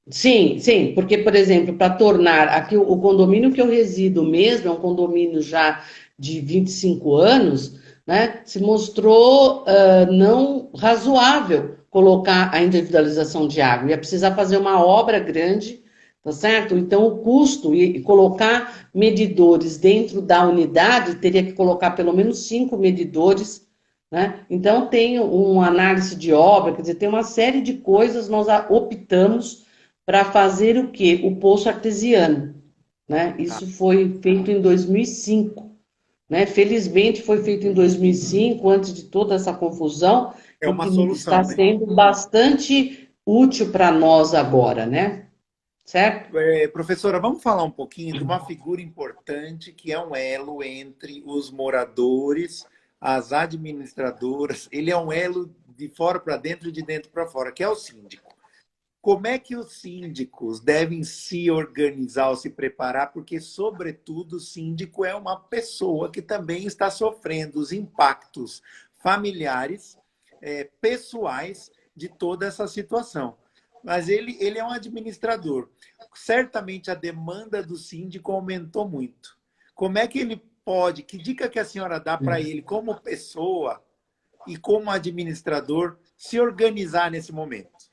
Sim, sim, porque, por exemplo, para tornar aqui o condomínio que eu resido mesmo, é um condomínio já de 25 anos, né? Se mostrou não razoável colocar a individualização de água. Ia precisar fazer uma obra grande, tá certo? Então, o custo e colocar medidores dentro da unidade, teria que colocar pelo menos 5 medidores, né? Então, tem uma análise de obra, quer dizer, tem uma série de coisas, nós optamos para fazer o quê? O poço artesiano, né? Tá. Isso foi feito em 2005, né? Felizmente foi feito em 2005, antes de toda essa confusão, É e uma que está solução, né? sendo bastante útil para nós agora, né? Certo? Professora, vamos falar um pouquinho de uma figura importante que é um elo entre os moradores, as administradoras. Ele é um elo de fora para dentro e de dentro para fora, que é o síndico. Como é que os síndicos devem se organizar ou se preparar? Porque, sobretudo, o síndico é uma pessoa que também está sofrendo os impactos familiares, pessoais de toda essa situação. Mas ele é um administrador. Certamente a demanda do síndico aumentou muito. Como é que ele pode, que dica que a senhora dá para ele, como pessoa e como administrador, se organizar nesse momento?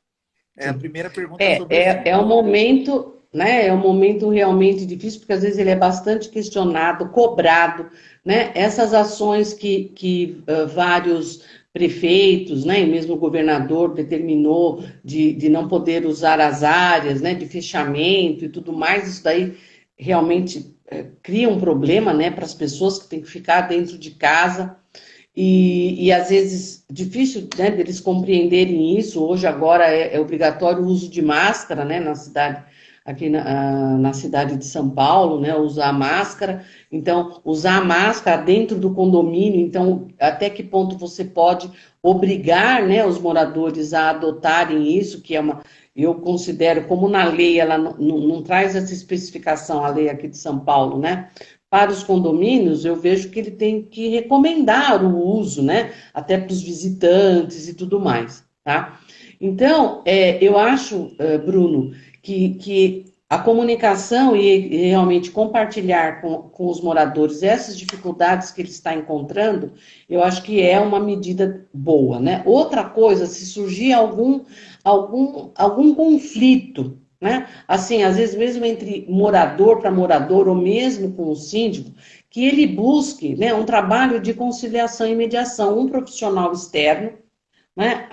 É a Sim. primeira pergunta É, sobre o é um síndico. momento, né? É um momento realmente difícil, porque às vezes ele é bastante questionado, cobrado, né? Essas ações que vários prefeitos, né, e mesmo o governador determinou de não poder usar as áreas, né, de fechamento e tudo mais, isso daí realmente cria um problema, né, para as pessoas que têm que ficar dentro de casa. E às vezes difícil, né, deles compreenderem isso. Hoje agora é obrigatório o uso de máscara, né, na cidade, aqui na cidade de São Paulo, né, usar máscara. Então, usar a máscara dentro do condomínio, então, até que ponto você pode obrigar, né, os moradores a adotarem isso, que é uma, eu considero, como na lei, ela não traz essa especificação, a lei aqui de São Paulo, né? Para os condomínios, eu vejo que ele tem que recomendar o uso, né? Até para os visitantes e tudo mais, tá? Então, eu acho, Bruno, que a comunicação e realmente compartilhar com os moradores essas dificuldades que ele está encontrando, eu acho que é uma medida boa, né? Outra coisa, se surgir algum conflito, né? Assim, às vezes mesmo entre morador para morador, ou mesmo com o síndico, que ele busque, né, um trabalho de conciliação e mediação, um profissional externo, né,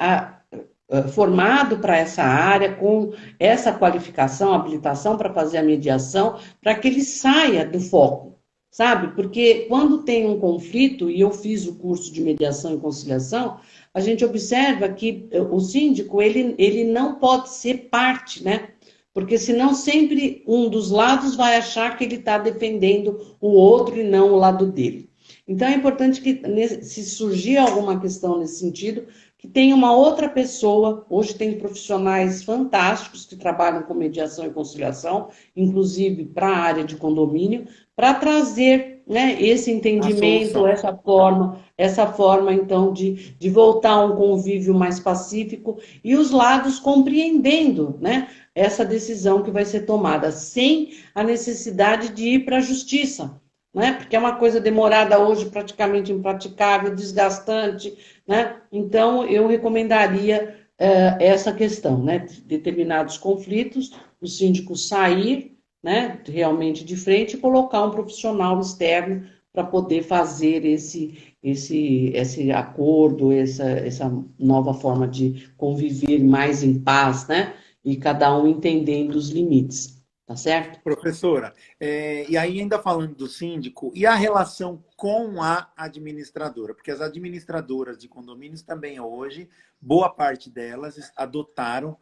formado para essa área, com essa qualificação, habilitação para fazer a mediação, para que ele saia do foco, sabe? Porque quando tem um conflito, e eu fiz o curso de mediação e conciliação, a gente observa que o síndico, ele não pode ser parte, né? Porque senão sempre um dos lados vai achar que ele está defendendo o outro e não o lado dele. Então é importante que, se surgir alguma questão nesse sentido, que tenha uma outra pessoa. Hoje tem profissionais fantásticos que trabalham com mediação e conciliação, inclusive para a área de condomínio, para trazer, né, esse A entendimento, solução. essa forma então de voltar a um convívio mais pacífico e os lados compreendendo, né, essa decisão que vai ser tomada, sem a necessidade de ir para a justiça, né? Porque é uma coisa demorada hoje, praticamente impraticável, desgastante, né? Então, eu recomendaria essa questão, né? Determinados conflitos, o síndico sair, né, realmente de frente e colocar um profissional externo para poder fazer esse acordo, essa nova forma de conviver mais em paz, né? E cada um entendendo os limites, tá certo? Professora, e aí ainda falando do síndico, e a relação com a administradora? Porque as administradoras de condomínios também hoje, boa parte delas adotaram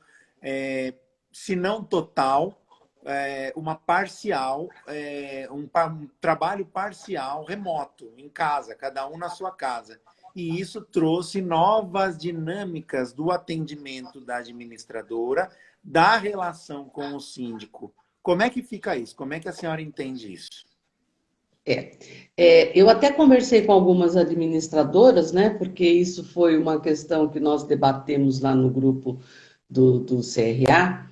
se não total, uma parcial, um trabalho parcial remoto, em casa, cada um na sua casa. E isso trouxe novas dinâmicas do atendimento da administradora, da relação com o síndico. Como é que fica isso? Como é que a senhora entende isso? Eu até conversei com algumas administradoras, né? Porque isso foi uma questão que nós debatemos lá no grupo do CRA.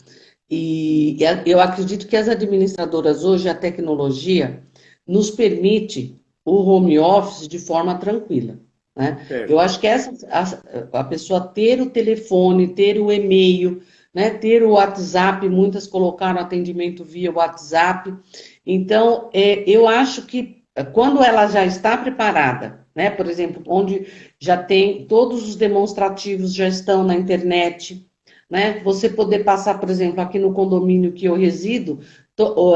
E eu acredito que as administradoras hoje, a tecnologia nos permite o home office de forma tranquila, né? Eu Certo. acho que a pessoa ter o telefone, ter o e-mail, né, ter o WhatsApp, muitas colocaram atendimento via WhatsApp. Então, eu acho que quando ela já está preparada, né, por exemplo, onde já tem todos os demonstrativos já estão na internet, né? Você poder passar, por exemplo, aqui no condomínio que eu resido,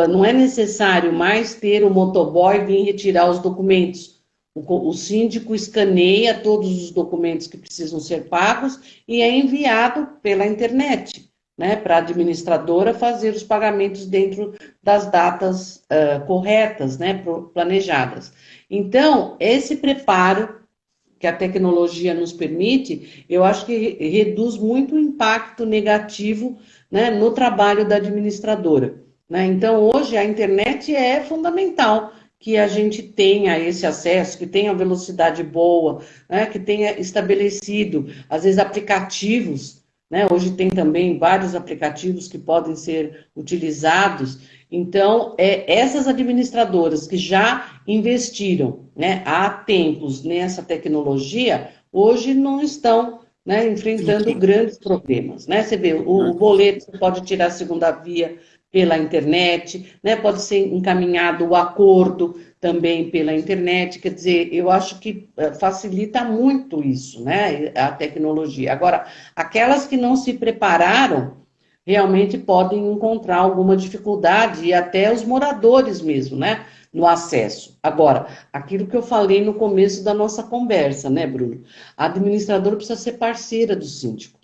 não é necessário mais ter o motoboy vir retirar os documentos. O síndico escaneia todos os documentos que precisam ser pagos e é enviado pela internet, né, para a administradora fazer os pagamentos dentro das datas corretas, né, planejadas. Então, esse preparo que a tecnologia nos permite, eu acho que reduz muito o impacto negativo, né, no trabalho da administradora, né? Então, hoje a internet é fundamental que a gente tenha esse acesso, que tenha velocidade boa, né, que tenha estabelecido, às vezes, aplicativos, né? Hoje tem também vários aplicativos que podem ser utilizados. Então, essas administradoras que já investiram, né, há tempos nessa tecnologia, hoje não estão, né, enfrentando Sim. grandes problemas, né? Você vê, o boleto você pode tirar a segunda via pela internet, né? Pode ser encaminhado o acordo também pela internet, quer dizer, eu acho que facilita muito isso, né, a tecnologia. Agora, aquelas que não se prepararam, realmente podem encontrar alguma dificuldade, e até os moradores mesmo, né, no acesso. Agora, aquilo que eu falei no começo da nossa conversa, né, Bruno? A administradora precisa ser parceira do síndico,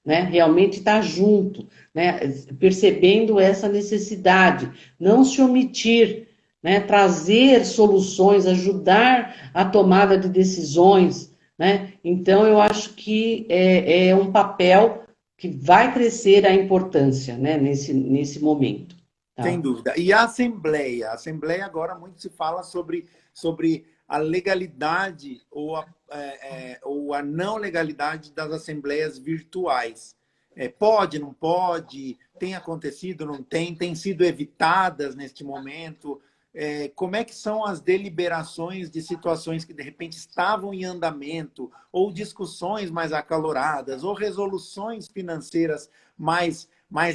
né? Realmente estar junto, né? Percebendo essa necessidade, não se omitir, né? Trazer soluções, ajudar a tomada de decisões, né? Então, eu acho que é um papel que vai crescer a importância, né, nesse momento. Sem Tá? dúvida. E a Assembleia? A Assembleia agora muito se fala sobre a legalidade ou a não legalidade das assembleias virtuais. Pode, não pode? Tem acontecido, não tem? Tem sido evitadas neste momento? Como é que são as deliberações de situações que, de repente, estavam em andamento, ou discussões mais acaloradas, ou resoluções financeiras mais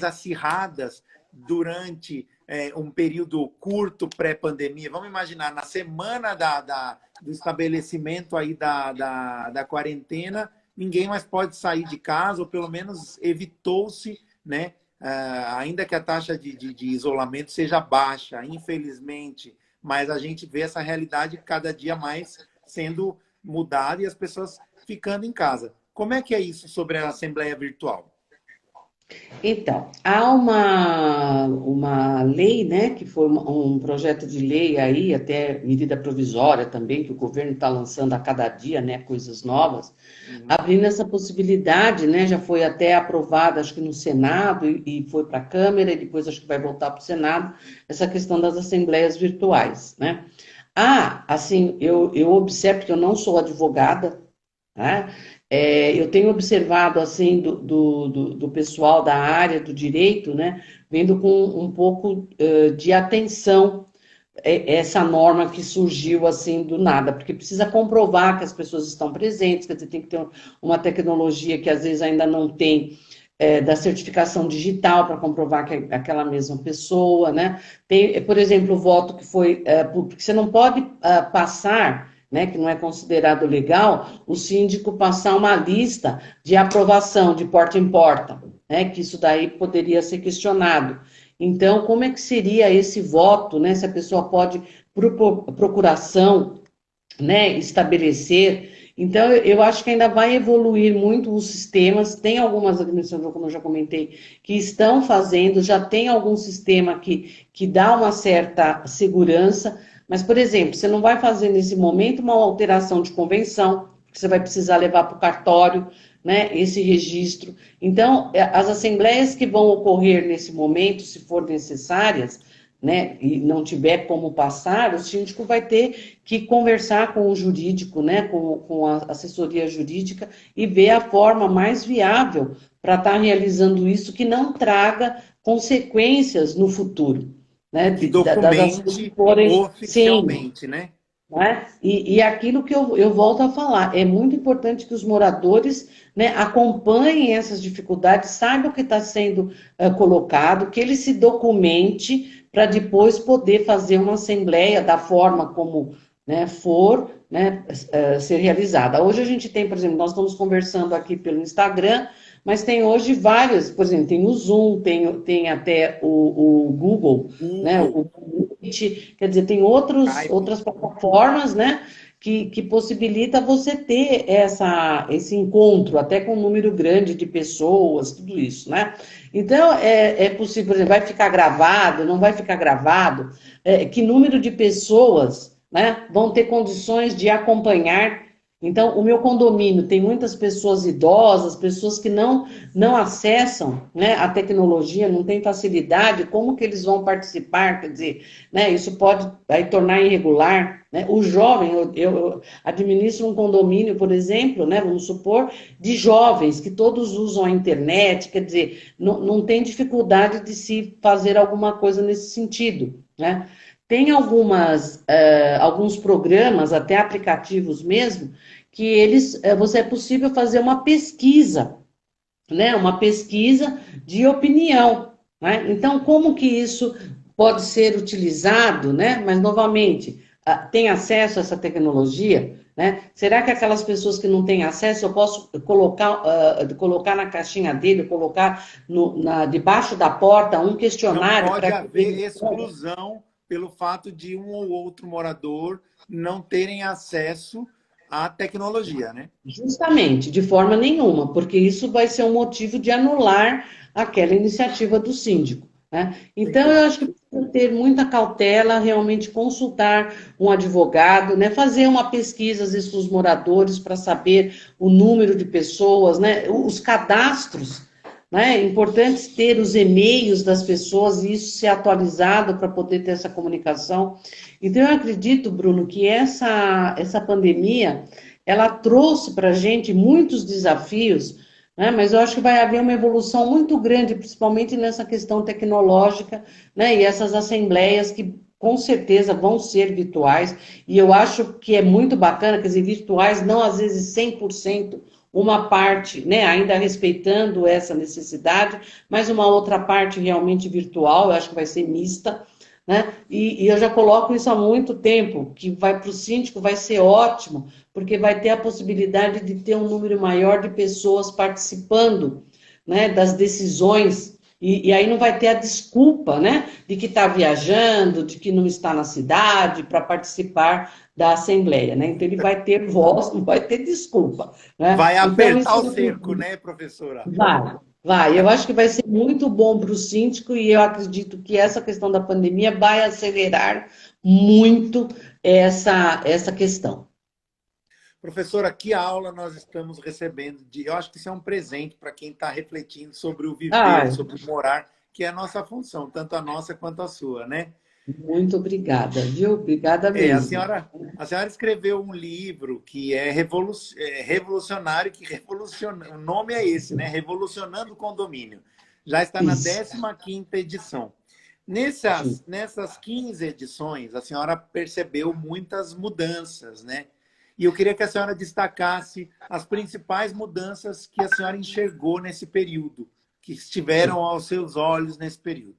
acirradas durante um período curto pré-pandemia? Vamos imaginar, na semana do estabelecimento aí da quarentena, ninguém mais pode sair de casa, ou pelo menos evitou-se, né? Ainda que a taxa de isolamento seja baixa, infelizmente, mas a gente vê essa realidade cada dia mais sendo mudada e as pessoas ficando em casa. Como é que é isso sobre a Assembleia Virtual? Então, há uma lei, né, que foi um projeto de lei aí, até medida provisória também, que o governo está lançando a cada dia, né, coisas novas, Uhum. abrindo essa possibilidade, né, já foi até aprovada, acho que no Senado, e foi para a Câmara, e depois acho que vai voltar para o Senado, essa questão das assembleias virtuais, né. Assim, eu observo que eu não sou advogada, né? Eu tenho observado, assim, do pessoal da área do direito, né, vendo com um pouco de atenção essa norma que surgiu, assim, do nada, porque precisa comprovar que as pessoas estão presentes, quer dizer, tem que ter uma tecnologia que às vezes ainda não tem, da certificação digital para comprovar que é aquela mesma pessoa, né? Tem, por exemplo, o voto que foi, porque você não pode passar, né, que não é considerado legal, o síndico passar uma lista de aprovação de porta em porta, né, que isso daí poderia ser questionado. Então, como é que seria esse voto, né, se a pessoa pode, por procuração, né, estabelecer. Então, eu acho que ainda vai evoluir muito os sistemas. Tem algumas administrações, como eu já comentei, que estão fazendo, já tem algum sistema que dá uma certa segurança, mas, por exemplo, você não vai fazer nesse momento uma alteração de convenção, que você vai precisar levar para o cartório, né, esse registro. Então, as assembleias que vão ocorrer nesse momento, se for necessárias, né, e não tiver como passar, o síndico vai ter que conversar com o jurídico, né, com a assessoria jurídica e ver a forma mais viável para estar realizando isso que não traga consequências no futuro, né, Que das ações que documente forem, sim, oficialmente, né? né? E aquilo que eu volto a falar, é muito importante que os moradores, né, acompanhem essas dificuldades, saibam o que está sendo colocado, que ele se documente para depois poder fazer uma assembleia da forma como, né, for, né, ser realizada. Hoje a gente tem, por exemplo, nós estamos conversando aqui pelo Instagram, mas tem hoje várias, por exemplo, tem o Zoom, tem até o Google, né, Google, o Meet, quer dizer, tem Skype. outras plataformas, né, que possibilita você ter esse encontro, até com um número grande de pessoas, tudo isso, né? Então, é possível, por exemplo, vai ficar gravado, não vai ficar gravado, que número de pessoas, né, vão ter condições de acompanhar. Então, o meu condomínio tem muitas pessoas idosas, pessoas que não acessam, né, a tecnologia, não têm facilidade, como que eles vão participar? Quer dizer, né, isso pode aí tornar irregular, né? O jovem, eu administro um condomínio, por exemplo, né, vamos supor, de jovens que todos usam a internet, quer dizer, não tem dificuldade de se fazer alguma coisa nesse sentido, né? Tem alguns programas, até aplicativos mesmo, que você é possível fazer uma pesquisa, né? Uma pesquisa de opinião, né? Então, como que isso pode ser utilizado, né? Mas, novamente, tem acesso a essa tecnologia, né? Será que aquelas pessoas que não têm acesso, eu posso colocar na caixinha dele, colocar debaixo da porta um Não questionário pode para que haver ele... exclusão pelo fato de um ou outro morador não terem acesso à tecnologia, né? Justamente, de forma nenhuma, porque isso vai ser um motivo de anular aquela iniciativa do síndico, né? Então, eu acho que precisa ter muita cautela, realmente consultar um advogado, né? Fazer uma pesquisa, às vezes, dos moradores para saber o número de pessoas, né? Os cadastros, né? É importante ter os e-mails das pessoas e isso ser atualizado para poder ter essa comunicação. Então, eu acredito, Bruno, que essa pandemia ela trouxe para a gente muitos desafios, né? Mas eu acho que vai haver uma evolução muito grande, principalmente nessa questão tecnológica, né? E essas assembleias que com certeza vão ser virtuais, e eu acho que é muito bacana, quer dizer, virtuais, não às vezes 100%, uma parte, né, ainda respeitando essa necessidade, mas uma outra parte realmente virtual, eu acho que vai ser mista, né? E eu já coloco isso há muito tempo, que vai para o síndico, vai ser ótimo, porque vai ter a possibilidade de ter um número maior de pessoas participando, né, das decisões, e aí não vai ter a desculpa, né, de que está viajando, de que não está na cidade para participar da Assembleia, né? Então ele vai ter voz, não vai ter desculpa, né? Vai Então apertar isso o cerco, né, professora? vai. Eu acho que vai ser muito bom para o síndico e eu acredito que essa questão da pandemia vai acelerar muito essa questão. Professora, que aula nós estamos recebendo? Eu acho que isso é um presente para quem está refletindo sobre o viver, Ah, sobre o morar, que é a nossa função, tanto a nossa quanto a sua, né? muito obrigada, viu? Obrigada É, mesmo. a senhora escreveu um livro que é, revolucionário, que revoluciona, o nome é esse, né? Revolucionando o Condomínio. Já está na Isso, 15ª edição. sim. Nessas 15 edições, a senhora percebeu muitas mudanças, né? E eu queria que a senhora destacasse as principais mudanças que a senhora enxergou nesse período, que estiveram aos seus olhos nesse período.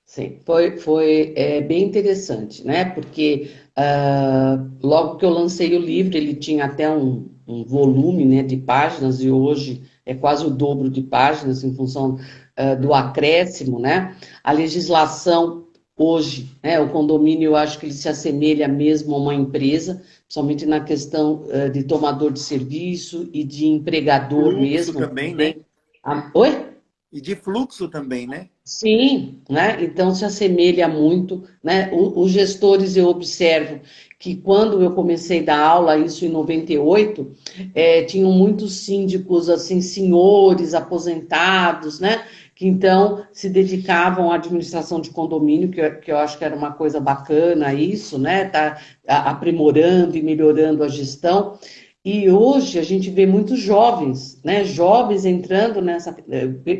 Sim, foi bem interessante, né? Porque logo que eu lancei o livro, ele tinha até um volume, né, de páginas, e hoje é quase o dobro de páginas em função do acréscimo, né? A legislação hoje, né, o condomínio, eu acho que ele se assemelha mesmo a uma empresa, somente na questão de tomador de serviço e de empregador Fluxo mesmo. também, né? Oi? E de fluxo também, né? Sim, né? Então se assemelha muito, né? Os gestores eu observo que quando eu comecei a dar aula, isso em 98, tinham muitos síndicos assim, senhores aposentados, né? Que então se dedicavam à administração de condomínio, que eu acho que era uma coisa bacana isso, né? Tá aprimorando e melhorando a gestão. E hoje a gente vê muitos jovens, né? Jovens entrando nessa,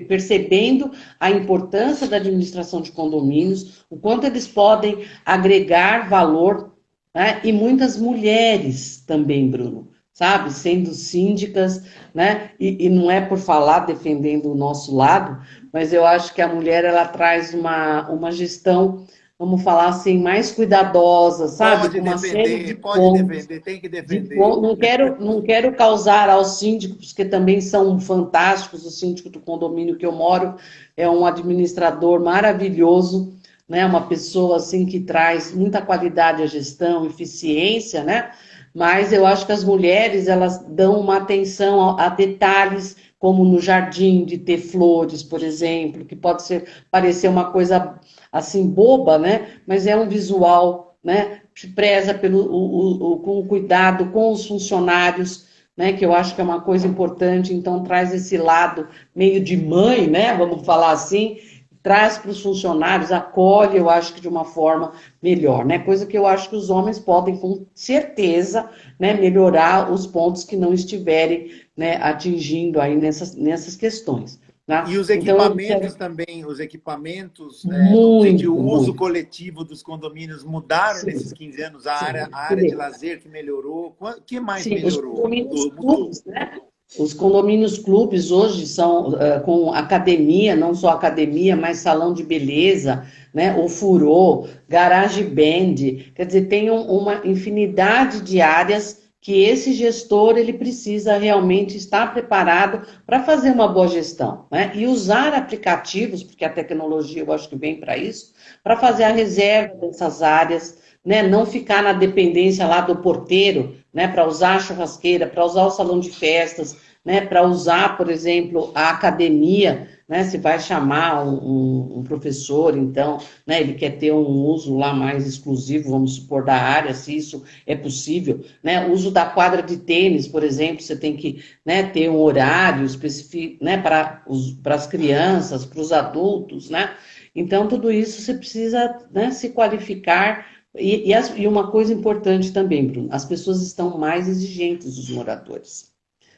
percebendo a importância da administração de condomínios, o quanto eles podem agregar valor, né? E muitas mulheres também, Bruno, sabe? Sendo síndicas, né? E não é por falar defendendo o nosso lado, mas eu acho que a mulher ela traz uma gestão, vamos falar assim, mais cuidadosa, sabe? Com uma série de Pode pontos defender, tem que defender. não quero causar aos síndicos, que também são fantásticos, o síndico do condomínio que eu moro é um administrador maravilhoso, né? Uma pessoa assim que traz muita qualidade à gestão, eficiência, né? Mas eu acho que as mulheres elas dão uma atenção a detalhes, como no jardim, de ter flores, por exemplo, que pode parecer uma coisa assim boba, né? Mas é um visual, né? Preza com o cuidado com os funcionários, né? Que eu acho que é uma coisa importante, então traz esse lado meio de mãe, né? Vamos falar assim, traz para os funcionários, acolhe, eu acho que de uma forma melhor, né? Coisa que eu acho que os homens podem, com certeza, né, melhorar os pontos que não estiverem, né, atingindo aí nessas questões. E Tá? os Então, eu equipamentos observo também, os equipamentos, vamos dizer, de muito, uso muito. coletivo dos condomínios mudaram nesses Sim, 15 anos, sim. a área de lazer que melhorou, o que mais Sim, os melhorou? condomínios Mudou. clubes, né? Os condomínios clubes hoje são com academia, não só academia, mas salão de beleza, né? O furô, garage band, quer dizer, tem uma infinidade de áreas que esse gestor ele precisa realmente estar preparado para fazer uma boa gestão, né? E usar aplicativos, porque a tecnologia eu acho que vem para isso, para fazer a reserva dessas áreas, né? Não ficar na dependência lá do porteiro, né, para usar a churrasqueira, para usar o salão de festas, né, para usar, por exemplo, a academia, né, se vai chamar um professor, então, né, ele quer ter um uso lá mais exclusivo, vamos supor, da área, se isso é possível, né, o uso da quadra de tênis, por exemplo, você tem que, né, ter um horário específico, né, para as crianças, para os adultos, né, então tudo isso você precisa, né, se qualificar e uma coisa importante também, Bruno, as pessoas estão mais exigentes, os moradores.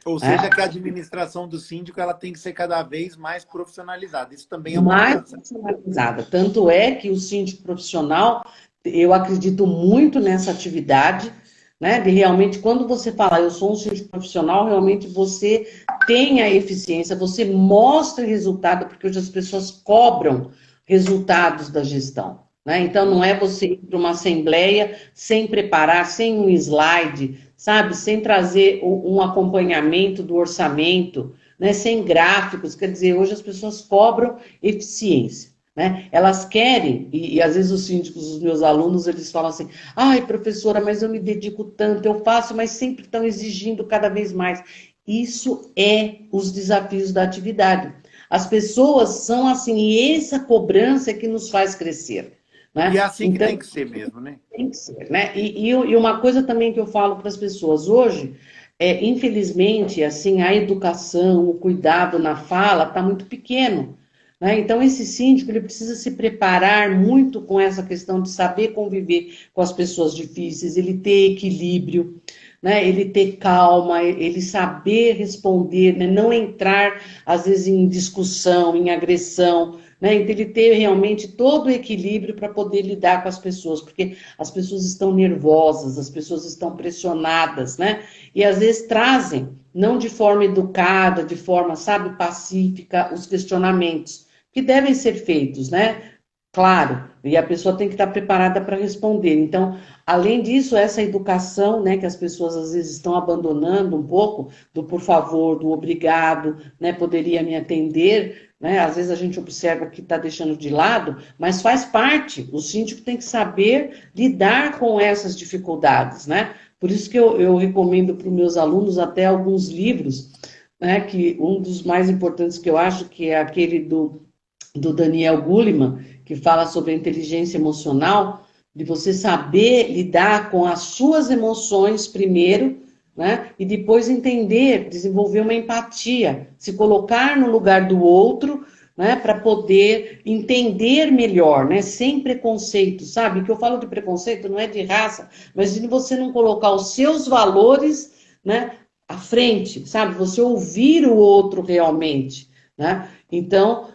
Ou Né? seja, que a administração do síndico ela tem que ser cada vez mais profissionalizada. Isso também é uma Mais mudança. profissionalizada. Tanto é que o síndico profissional, eu acredito muito nessa atividade, né? De realmente, quando você fala, eu sou um síndico profissional, realmente você tem a eficiência, você mostra resultado, porque hoje as pessoas cobram resultados da gestão. Né? Então, não é você ir para uma assembleia sem preparar, sem um slide, sabe? Sem trazer um acompanhamento do orçamento, né? Sem gráficos. Quer dizer, hoje as pessoas cobram eficiência. Né? Elas querem, e às vezes os síndicos, os meus alunos, eles falam assim, ai, professora, mas eu me dedico tanto, eu faço, mas sempre estão exigindo cada vez mais. Isso é os desafios da atividade. As pessoas são assim, e essa cobrança é que nos faz crescer. E é Né? assim que Então, tem que ser mesmo, né? tem que ser, né? E uma coisa também que eu falo para as pessoas hoje, infelizmente, assim, a educação, o cuidado na fala está muito pequeno. Né? Então, esse síndico ele precisa se preparar muito com essa questão de saber conviver com as pessoas difíceis, ele ter equilíbrio, né? Ele ter calma, ele saber responder, né? Não entrar, às vezes, em discussão, em agressão, né? Então, ele ter realmente todo o equilíbrio para poder lidar com as pessoas, porque as pessoas estão nervosas, as pessoas estão pressionadas, né? E às vezes trazem, não de forma educada, de forma, sabe, pacífica, os questionamentos que devem ser feitos, né? Claro, e a pessoa tem que estar preparada para responder. Então, além disso, essa educação, né, que as pessoas às vezes estão abandonando um pouco, do por favor, do obrigado, né, poderia me atender, né? Às vezes a gente observa que está deixando de lado, mas faz parte. O síndico tem que saber lidar com essas dificuldades, né? Por isso que eu recomendo para os meus alunos até alguns livros, né, que um dos mais importantes que eu acho que é aquele do Daniel Goleman, que fala sobre a inteligência emocional, de você saber lidar com as suas emoções primeiro, né? E depois entender, desenvolver uma empatia, se colocar no lugar do outro, né? Para poder entender melhor, né? Sem preconceito, sabe? O que eu falo de preconceito não é de raça, mas de você não colocar os seus valores, né? À frente, sabe? Você ouvir o outro realmente, né? Então,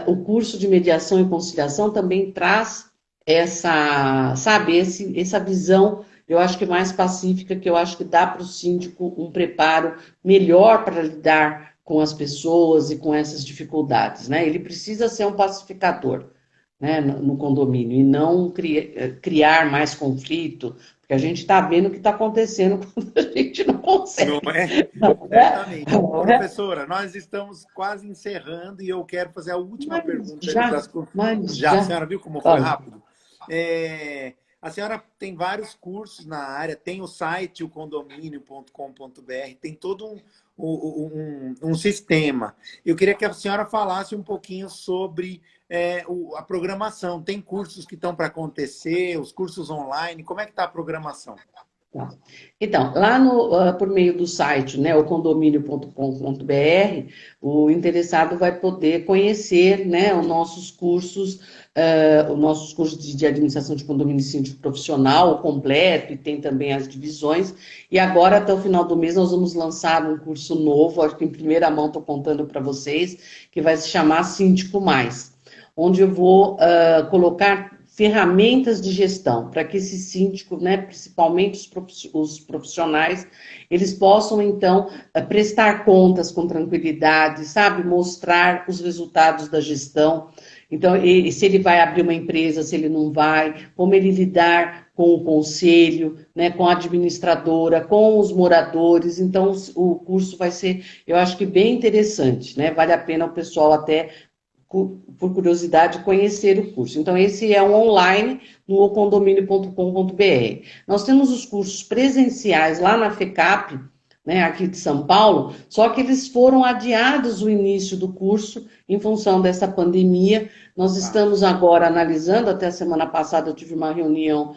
o curso de mediação e conciliação também traz essa, sabe, essa visão, eu acho que mais pacífica, que eu acho que dá para o síndico um preparo melhor para lidar com as pessoas e com essas dificuldades, né? Ele precisa ser um pacificador, né, no condomínio e não criar mais conflito, porque a gente está vendo o que está acontecendo quando a gente não Não consegue. é? Não é? Certamente. Professora, nós estamos quase encerrando e eu quero fazer a última pergunta das... Mas Já, a já. senhora viu como foi Olha, rápido? A senhora tem vários cursos na área, tem o site, o condomínio.com.br, tem todo um sistema. Eu queria que a senhora falasse um pouquinho sobre a programação. Tem cursos que estão para acontecer, os cursos online, como é que está a programação? tá. Então, lá por meio do site, né, o condomínio.com.br, o interessado vai poder conhecer, né, os nossos cursos de administração de condomínio e síndico profissional, o completo, e tem também as divisões. E agora, até o final do mês, nós vamos lançar um curso novo, acho que em primeira mão estou contando para vocês, que vai se chamar Síndico Mais, onde eu vou colocar ferramentas de gestão para que esse síndico, né, principalmente os profissionais, eles possam, então, prestar contas com tranquilidade, sabe? Mostrar os resultados da gestão. Então, se ele vai abrir uma empresa, se ele não vai, como ele lidar com o conselho, né, com a administradora, com os moradores. Então, o curso vai ser, eu acho que bem interessante, né? Vale a pena o pessoal até por curiosidade, conhecer o curso. Então, esse é um online no condomínio.com.br. Nós temos os cursos presenciais lá na FECAP, né, aqui de São Paulo, só que eles foram adiados o início do curso em função dessa pandemia. Nós Tá. estamos agora analisando, até a semana passada eu tive uma reunião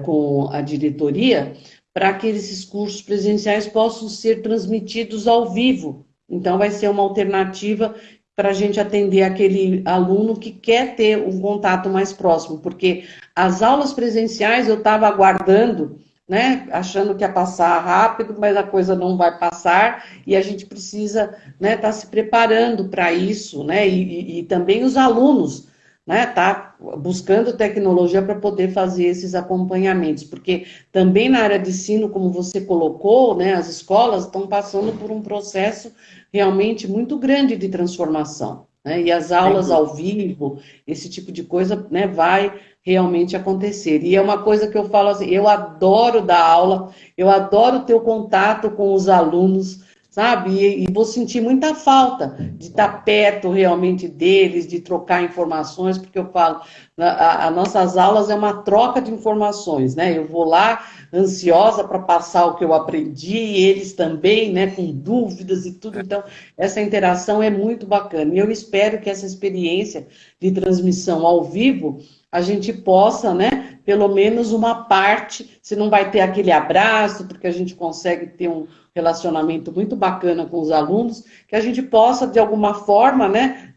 com a diretoria, para que esses cursos presenciais possam ser transmitidos ao vivo. Então, vai ser uma alternativa para a gente atender aquele aluno que quer ter um contato mais próximo, porque as aulas presenciais eu estava aguardando, né, achando que ia passar rápido, mas a coisa não vai passar e a gente precisa, né, estar se preparando para isso, né, e também os alunos, né, tá buscando tecnologia para poder fazer esses acompanhamentos, porque também na área de ensino, como você colocou, né, as escolas estão passando por um processo realmente muito grande de transformação, né? E as Sem aulas dúvida. ao vivo, esse tipo de coisa, né, vai realmente acontecer. E é uma coisa que eu falo assim, eu adoro dar aula, eu adoro ter o contato com os alunos, sabe? E vou sentir muita falta de estar perto realmente deles, de trocar informações, porque eu falo, as nossas aulas é uma troca de informações, né? Eu vou lá ansiosa para passar o que eu aprendi, e eles também, né, com dúvidas e tudo. Então, essa interação é muito bacana. E eu espero que essa experiência de transmissão ao vivo a gente possa, né, pelo menos uma parte, se não vai ter aquele abraço, porque a gente consegue ter um relacionamento muito bacana com os alunos, que a gente possa, de alguma forma, né,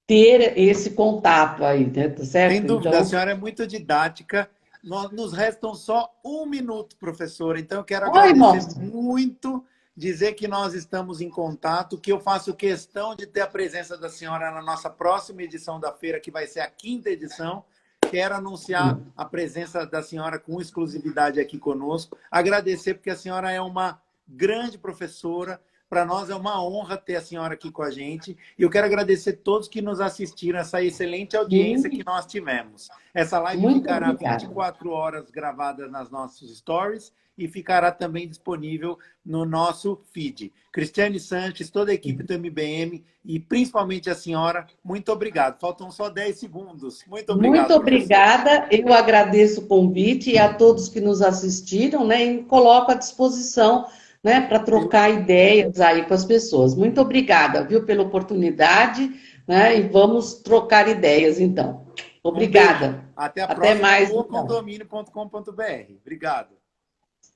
ter esse contato aí, né, tá Sem certo? dúvida, a Então, senhora é muito didática. Nos restam só um minuto, professora. Então, eu quero ai, agradecer nossa, muito, dizer que nós estamos em contato, que eu faço questão de ter a presença da senhora na nossa próxima edição da feira, que vai ser a quinta edição. Quero anunciar a presença da senhora com exclusividade aqui conosco. Agradecer, porque a senhora é uma grande professora, Para nós é uma honra ter a senhora aqui com a gente. E eu quero agradecer a todos que nos assistiram, essa excelente audiência que nós tivemos. Essa live Muito ficará obrigada. 24 horas gravada nas nossas stories e ficará também disponível no nosso feed. Cristiane Sanches, toda a equipe do MBM e principalmente a senhora, muito obrigado. Faltam só 10 segundos. Muito obrigado, Muito obrigada, eu agradeço o convite e a todos que nos assistiram, né, e coloco à disposição, né, para trocar ideias aí com as pessoas. Muito obrigada, viu, pela oportunidade, né, e vamos trocar ideias, então. Obrigada. Até a Até próxima, mais, então. condomínio.com.br. Obrigado.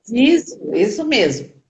Isso mesmo.